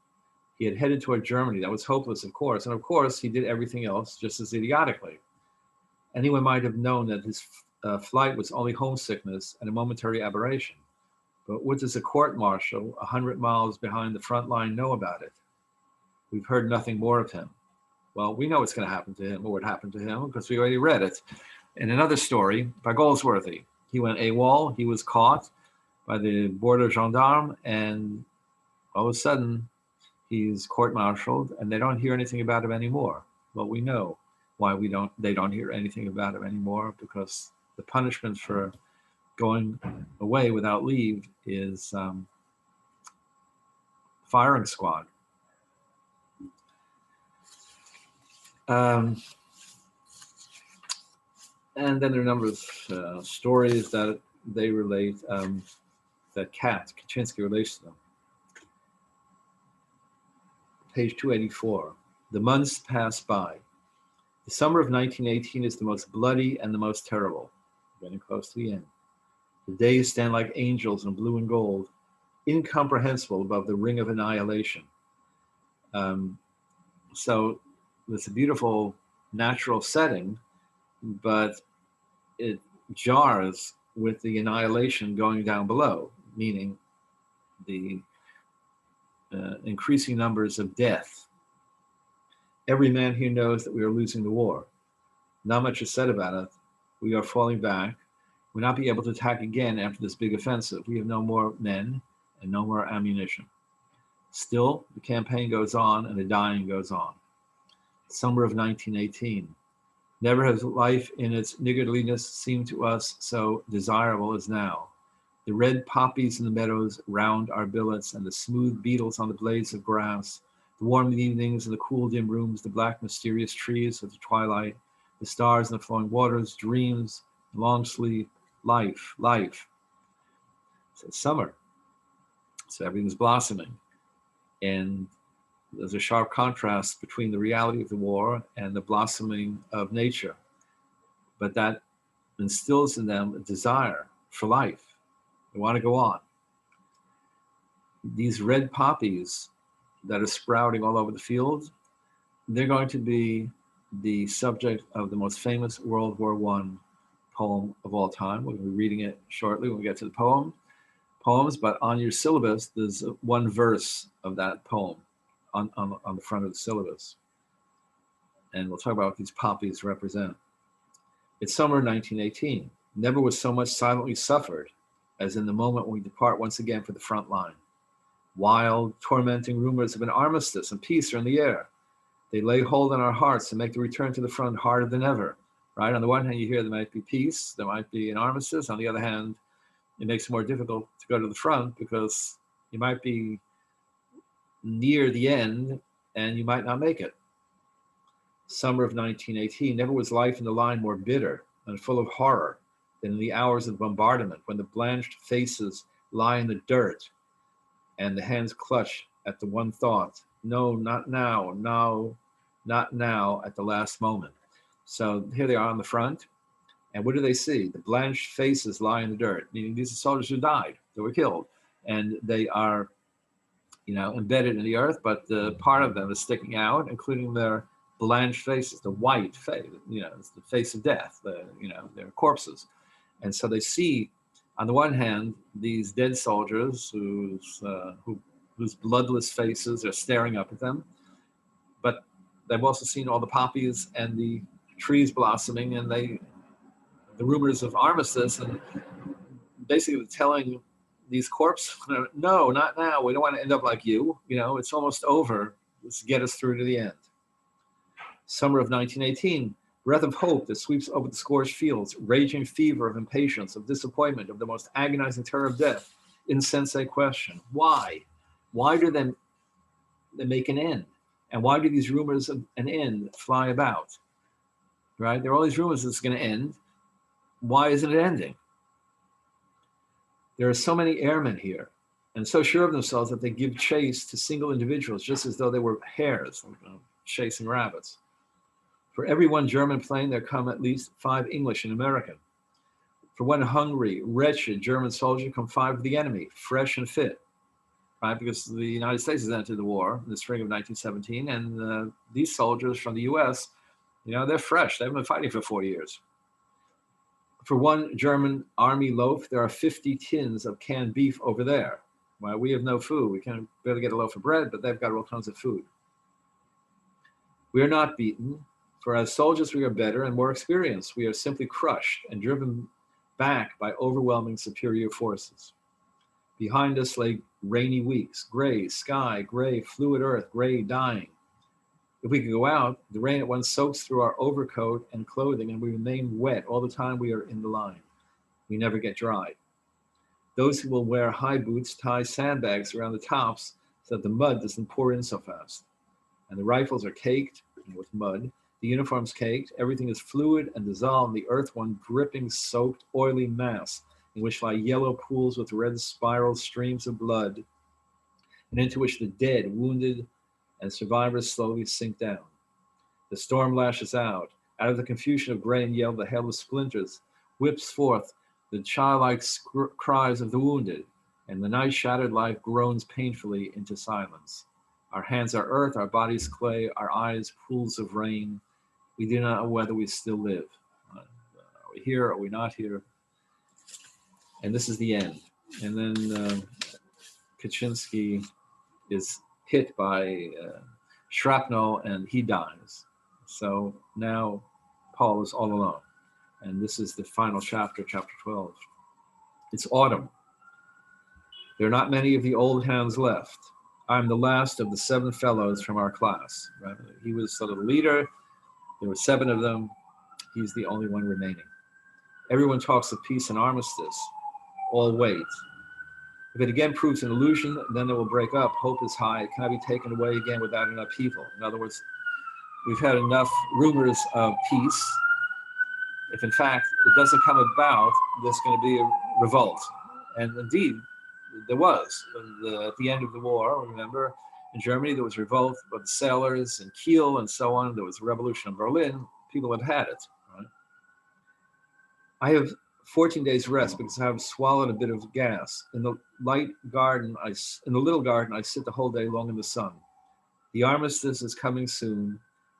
He had headed toward Germany. That was hopeless, of course. And of course, he did everything else just as idiotically. Anyone might have known that his flight was only homesickness and a momentary aberration. But what does a court-martial 100 miles behind the front line know about it? We've heard nothing more of him. Well, we know what's going to happen to him, or what happened to him, because we already read it in another story by Goldsworthy. He went AWOL, he was caught by the border gendarme, and all of a sudden, he's court-martialed, and they don't hear anything about him anymore. Well, we know why they don't hear anything about him anymore, because the punishment for going away without leave is firing squad. And then there are a number of stories that they relate, that Kaczynski relates to them. Page 284. The months pass by. The summer of 1918 is the most bloody and the most terrible. Getting close to the end. The days stand like angels in blue and gold, incomprehensible above the ring of annihilation. So it's a beautiful natural setting, but it jars with the annihilation going down below, meaning the increasing numbers of death. Every man here knows that we are losing the war. Not much is said about it. We are falling back. We'll not be able to attack again after this big offensive. We have no more men and no more ammunition. Still, the campaign goes on and the dying goes on. Summer of 1918. Never has life in its niggardliness seemed to us so desirable as now. The red poppies in the meadows round our billets and the smooth beetles on the blades of grass, the warm evenings in the cool dim rooms, the black mysterious trees of the twilight, the stars in the flowing waters, dreams, long sleep, life. So it's summer. So everything's blossoming. And there's a sharp contrast between the reality of the war and the blossoming of nature. But that instills in them a desire for life. They want to go on. These red poppies that are sprouting all over the field, they're going to be the subject of the most famous World War I poem of all time. We'll be reading it shortly when we get to the poems, but on your syllabus, there's one verse of that poem on the front of the syllabus. And we'll talk about what these poppies represent. It's summer 1918. Never was so much silently suffered as in the moment when we depart once again for the front line. Wild, tormenting rumors of an armistice and peace are in the air. They lay hold on our hearts and make the return to the front harder than ever, right? On the one hand, you hear there might be peace, there might be an armistice. On the other hand, it makes it more difficult to go to the front because you might be near the end and you might not make it. Summer of 1918, never was life in the line more bitter and full of horror than in the hours of bombardment, when the blanched faces lie in the dirt and the hands clutch at the one thought, no, not now, no, not now, at the last moment. So here they are on the front, and what do they see? The blanched faces lie in the dirt, meaning these are soldiers who died, they were killed, and they are, embedded in the earth, but the part of them is sticking out, including their blanched faces, the white face, it's the face of death, their corpses. And so they see, on the one hand, these dead soldiers whose bloodless faces are staring up at them, but they've also seen all the poppies and the trees blossoming, and the rumors of armistice, and basically telling these corpses, no, not now. We don't want to end up like you. It's almost over. Let's get us through to the end. Summer of 1918, breath of hope that sweeps over the scorched fields, raging fever of impatience, of disappointment, of the most agonizing terror of death. Insensate question. Why? Why do they make an end? And why do these rumors of an end fly about? Right? There are all these rumors that it's going to end. Why isn't it ending? There are so many airmen here, and so sure of themselves that they give chase to single individuals just as though they were hares chasing rabbits. For every one German plane, there come at least 5 English and American. For one hungry, wretched German soldier come 5 of the enemy, fresh and fit. right? Because the United States has entered the war in the spring of 1917, and these soldiers from the U.S., they're fresh. They've been fighting for 4 years. For one German army loaf, there are 50 tins of canned beef over there. While we have no food, we can barely get a loaf of bread, but they've got all kinds of food. We are not beaten, for as soldiers we are better and more experienced. We are simply crushed and driven back by overwhelming superior forces. Behind us lay rainy weeks, gray sky, gray fluid earth, gray dying. If we could go out, the rain at once soaks through our overcoat and clothing, and we remain wet all the time we are in the line. We never get dry. Those who will wear high boots tie sandbags around the tops so that the mud doesn't pour in so fast. And the rifles are caked with mud, the uniforms caked, everything is fluid and dissolved in the earth, one dripping, soaked, oily mass in which lie yellow pools with red spiral streams of blood, and into which the dead, wounded, and survivors slowly sink down. The storm lashes out. Out of the confusion of gray and yellow, the hail of splinters whips forth the childlike cries of the wounded, and the night-shattered life groans painfully into silence. Our hands are earth, our bodies clay, our eyes pools of rain. We do not know whether we still live. Are we here? Are we not here? And this is the end. And then Kaczynski is hit by shrapnel and he dies. So now Paul is all alone. And this is the final chapter, chapter 12. It's autumn. There are not many of the old hands left. I'm the last of the 7 fellows from our class. Right? He was sort of the leader. There were 7 of them. He's the only one remaining. Everyone talks of peace and armistice. All wait. If it again proves an illusion, then they will break up. Hope is high. It cannot be taken away again without an upheaval. In other words, we've had enough rumors of peace. If in fact it doesn't come about, there's going to be a revolt. And indeed, there was. At the end of the war, remember, in Germany, there was revolt of the sailors in Kiel and so on. There was a revolution in Berlin. People had it. Right? I have 14 days rest because I have swallowed a bit of gas. In the little garden, I sit the whole day long in the sun. The armistice is coming soon.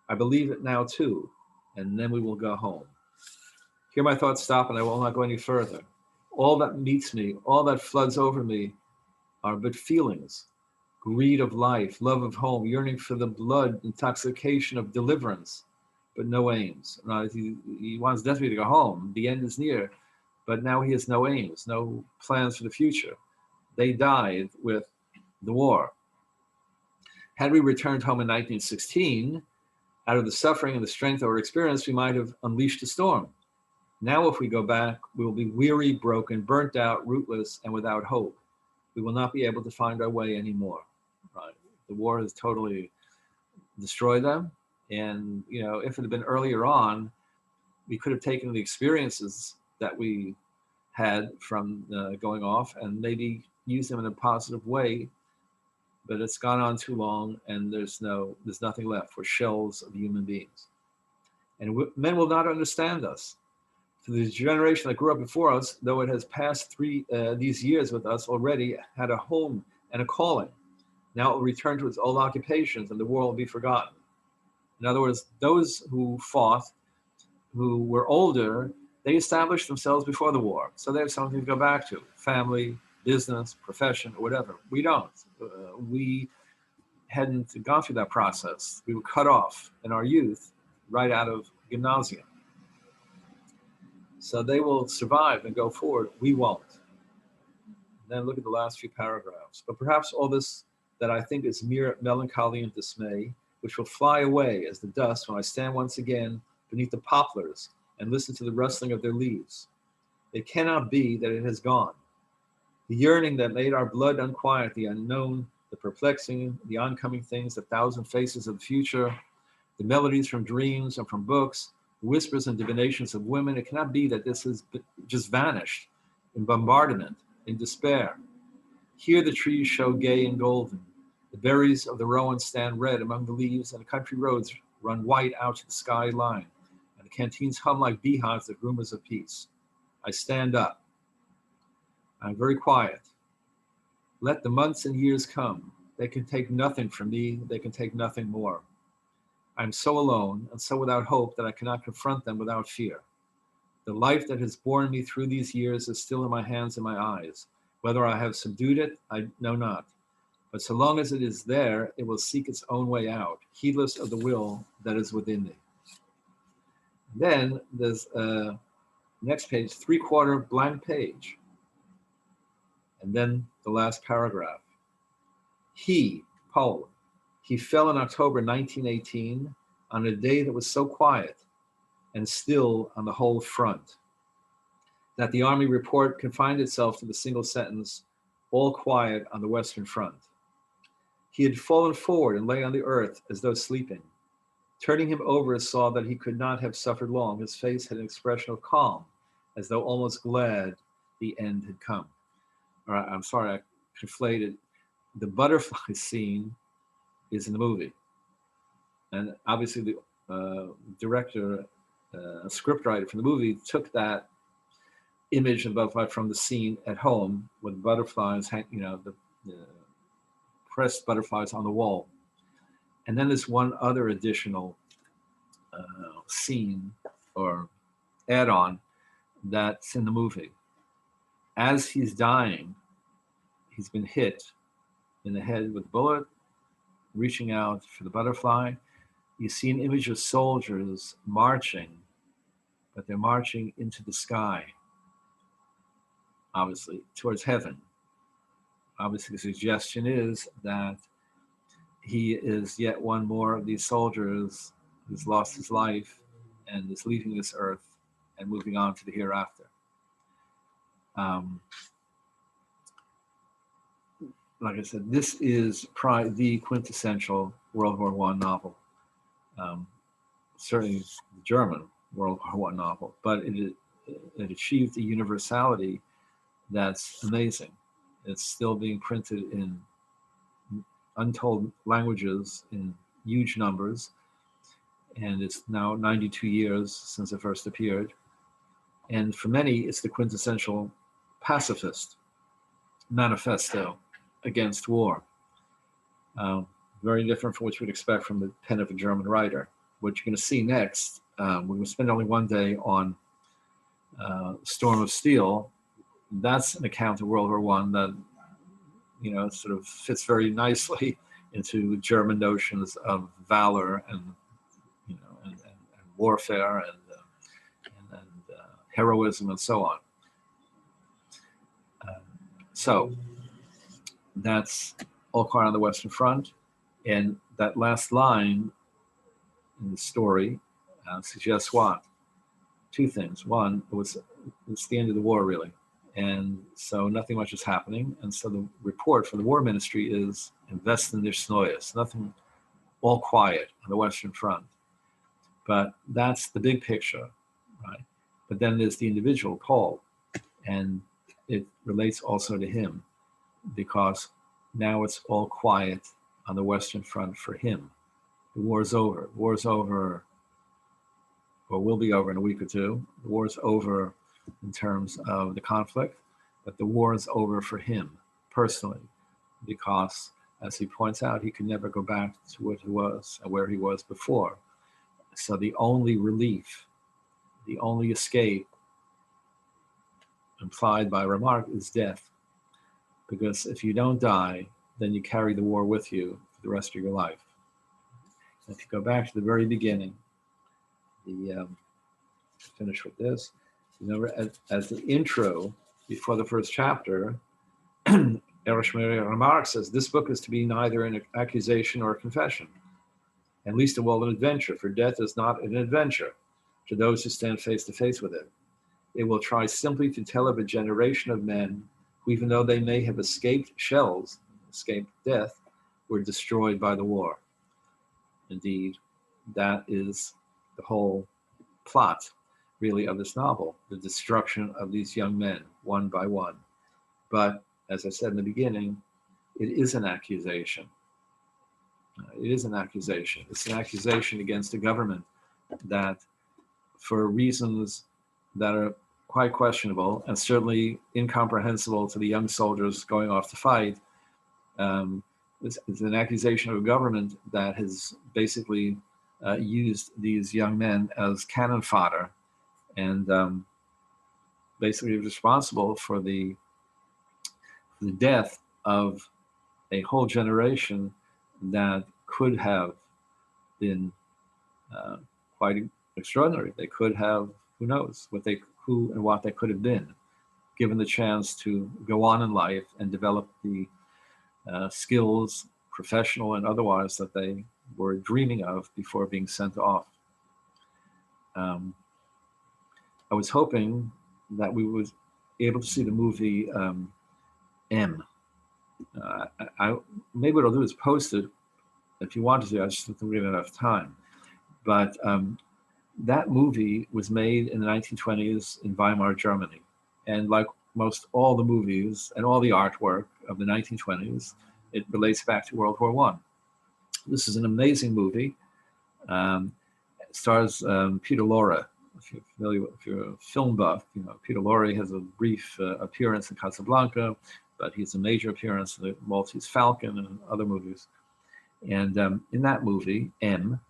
I believe it now too, and then we will go home. Here my thoughts stop, and I will not go any further. All that meets me, all that floods over me, are but feelings: greed of life, love of home, yearning for the blood, intoxication of deliverance, but no aims. He wants desperately to go home. The end is near. But now he has no aims, no plans for the future. They died with the war. Had we returned home in 1916, out of the suffering and the strength of our experience, we might have unleashed a storm. Now, if we go back, we will be weary, broken, burnt out, rootless, and without hope. We will not be able to find our way anymore. Right? The war has totally destroyed them. And, if it had been earlier on, we could have taken the experiences that we had from going off and maybe use them in a positive way, but it's gone on too long, and there's nothing left. We're shells of human beings, and men will not understand us. For the generation that grew up before us, though it has passed these years with us already, had a home and a calling. Now it will return to its old occupations, and the war will be forgotten. In other words, those who fought, who were older, they established themselves before the war. So they have something to go back to: family, business, profession, or whatever. We don't. We hadn't gone through that process. We were cut off in our youth right out of gymnasium. So they will survive and go forward. We won't. Then look at the last few paragraphs. But perhaps all this that I think is mere melancholy and dismay, which will fly away as the dust when I stand once again beneath the poplars and listen to the rustling of their leaves. It cannot be that it has gone. The yearning that made our blood unquiet, the unknown, the perplexing, the oncoming things, the thousand faces of the future, the melodies from dreams and from books, the whispers and divinations of women. It cannot be that this has just vanished in bombardment, in despair. Here the trees show gay and golden. The berries of the rowan stand red among the leaves, and the country roads run white out to the sky line, and the canteens hum like beehives of rumors of peace. I stand up. I'm very quiet. Let the months and years come. They can take nothing from me. They can take nothing more. I am so alone and so without hope that I cannot confront them without fear. The life that has borne me through these years is still in my hands and my eyes. Whether I have subdued it, I know not. But so long as it is there, it will seek its own way out, heedless of the will that is within me. Then there's next page, 3/4 blank page. And then the last paragraph. He, Paul, he fell in October 1918 on a day that was so quiet and still on the whole front that the Army report confined itself to the single sentence, all quiet on the Western Front. He had fallen forward and lay on the earth as though sleeping. Turning him over, saw that he could not have suffered long. His face had an expression of calm, as though almost glad the end had come. All right, I'm sorry, I conflated. The butterfly scene is in the movie. And obviously the director, scriptwriter for the movie took that image of butterfly from the scene at home with butterflies, the pressed butterflies on the wall. And then there's one other additional scene or add-on that's in the movie. As he's dying, he's been hit in the head with a bullet, reaching out for the butterfly. You see an image of soldiers marching, but they're marching into the sky, obviously, towards heaven. Obviously, the suggestion is that he is yet one more of these soldiers who's lost his life and is leaving this earth and moving on to the hereafter. Like I said, this is probably the quintessential World War I novel. Certainly the German World War I novel, but it achieved a universality that's amazing. It's still being printed in untold languages in huge numbers, and it's now 92 years since it first appeared. And for many, it's the quintessential pacifist manifesto against war. Very different from what you would expect from the pen of a German writer. What you're going to see next, we're going to spend only one day on Storm of Steel. That's an account of World War I that, sort of fits very nicely into German notions of valor and, and warfare and heroism and so on. So that's all quiet on the Western Front. And that last line in the story suggests what? Two things. One, it's the end of the war, really. And so nothing much is happening. And so the report from the War Ministry is invest in their snoyas, nothing, all quiet on the Western Front. But that's the big picture, right? But then there's the individual, Paul, and it relates also to him because now it's all quiet on the Western Front for him. The war's over. The war's over, or will be over in a week or two. The war's over in terms of the conflict, but the war is over for him personally because, as he points out, he can never go back to what he was and where he was before. So the only relief, the only escape implied by remark is death. Because if you don't die, then you carry the war with you for the rest of your life. And if you go back to the very beginning, finish with this. As the intro before the first chapter, Erich Maria Remarque says, this book is to be neither an accusation or a confession, and least of all an adventure, for death is not an adventure to those who stand face to face with it. It will try simply to tell of a generation of men who, even though they may have escaped shells, escaped death, were destroyed by the war. Indeed, that is the whole plot, really, of this novel, the destruction of these young men, one by one. But, as I said in the beginning, it is an accusation. It is an accusation. It's an accusation against a government that, for reasons that are quite questionable and certainly incomprehensible to the young soldiers going off to fight, This is an accusation of a government that has basically used these young men as cannon fodder, and basically responsible for the death of a whole generation that could have been quite extraordinary. They could have, who knows, who and what they could have been, given the chance to go on in life and develop the skills, professional and otherwise, that they were dreaming of before being sent off. I was hoping that we would be able to see the movie M. Maybe what I'll do is post it if you want to. I just don't really have enough time. But that movie was made in the 1920s in Weimar, Germany. And like most all the movies and all the artwork of the 1920s, it relates back to World War I. This is an amazing movie. It stars Peter Lorre. If you're familiar, if you're a film buff, you know Peter Lorre has a brief appearance in Casablanca, but he's a major appearance in the Maltese Falcon and other movies. And in that movie, M,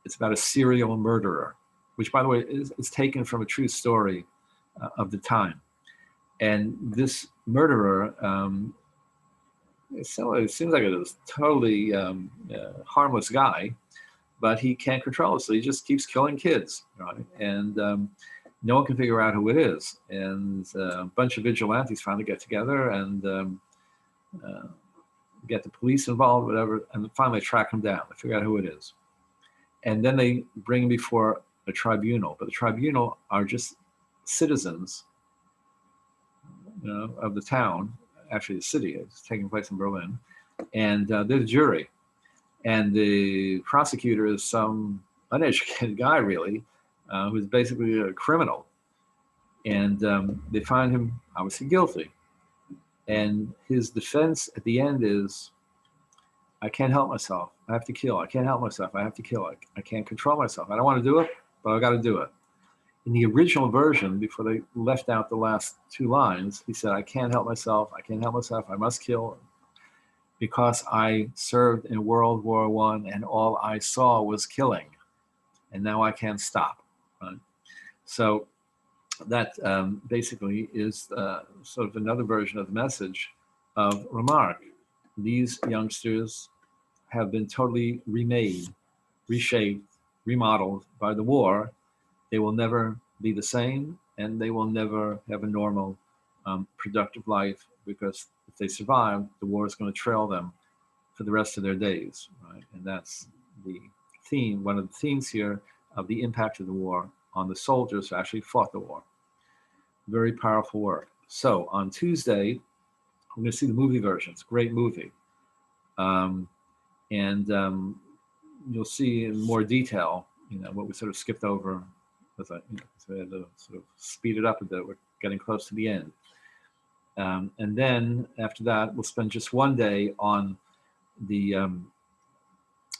it's about a serial murderer, which, by the way, is taken from a true story of the time. And this murderer, it seems like a totally harmless guy, but he can't control it, so he just keeps killing kids, right? And no one can figure out who it is. And a bunch of vigilantes finally get together and get the police involved, whatever, and finally track him down. They figure out who it is. And then they bring him before a tribunal. But the tribunal are just citizens, you know, of the town, actually the city. It's taking place in Berlin. And they're the jury. And the prosecutor is some uneducated guy, really, who's basically a criminal. And they find him obviously guilty. And his defense at the end is, I can't help myself. I have to kill. I can't help myself. I have to kill. I can't control myself. I don't want to do it, but I got to do it. In the original version, before they left out the last two lines, he said, I can't help myself. I can't help myself. I must kill because I served in World War I and all I saw was killing. And now I can't stop. Right? So that basically is sort of another version of the message of Remarque. These youngsters have been totally remade, reshaped, remodeled by the war. They will never be the same, and they will never have a normal, productive life, because if they survive, the war is going to trail them for the rest of their days, right? And that's the theme, one of the themes here of the impact of the war on the soldiers who actually fought the war. Very powerful work. So on Tuesday, we're going to see the movie version. It's a great movie. You'll see in more detail, you know, what we sort of skipped over. So we had to sort of speed it up a bit. We're getting close to the end. And then after that, we'll spend just one day on the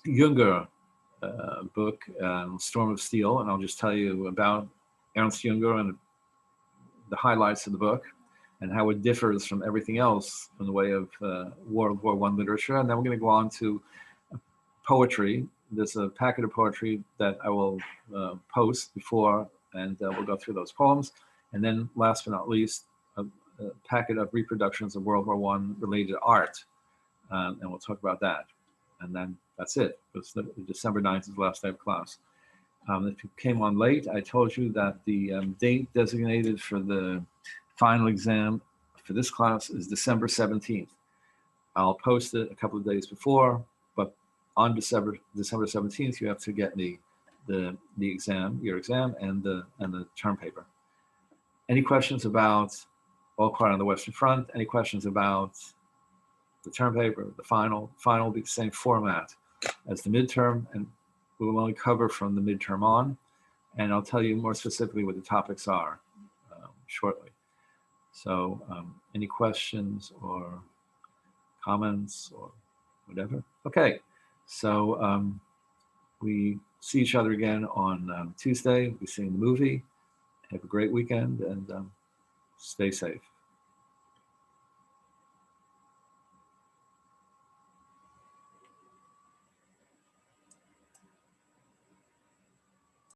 Junger book, Storm of Steel. And I'll just tell you about Ernst Junger and the highlights of the book and how it differs from everything else in the way of World War I literature. And then we're going to go on to poetry. There's a packet of poetry that I will post before, and we'll go through those poems. And then last but not least, a packet of reproductions of World War I related art. And we'll talk about that. And then that's it. It's December 9th is the last day of class. If you came on late, I told you that the date designated for the final exam for this class is December 17th. I'll post it a couple of days before, but on December 17th, you have to get me the exam, your exam, and the term paper. Any questions about All Quiet on the Western Front? Any questions about the term paper, the final? Final will be the same format as the midterm, and we will only cover from the midterm on, and I'll tell you more specifically what the topics are shortly. So any questions or comments or whatever? Okay, so we see each other again on Tuesday. We see the movie. Have a great weekend and stay safe.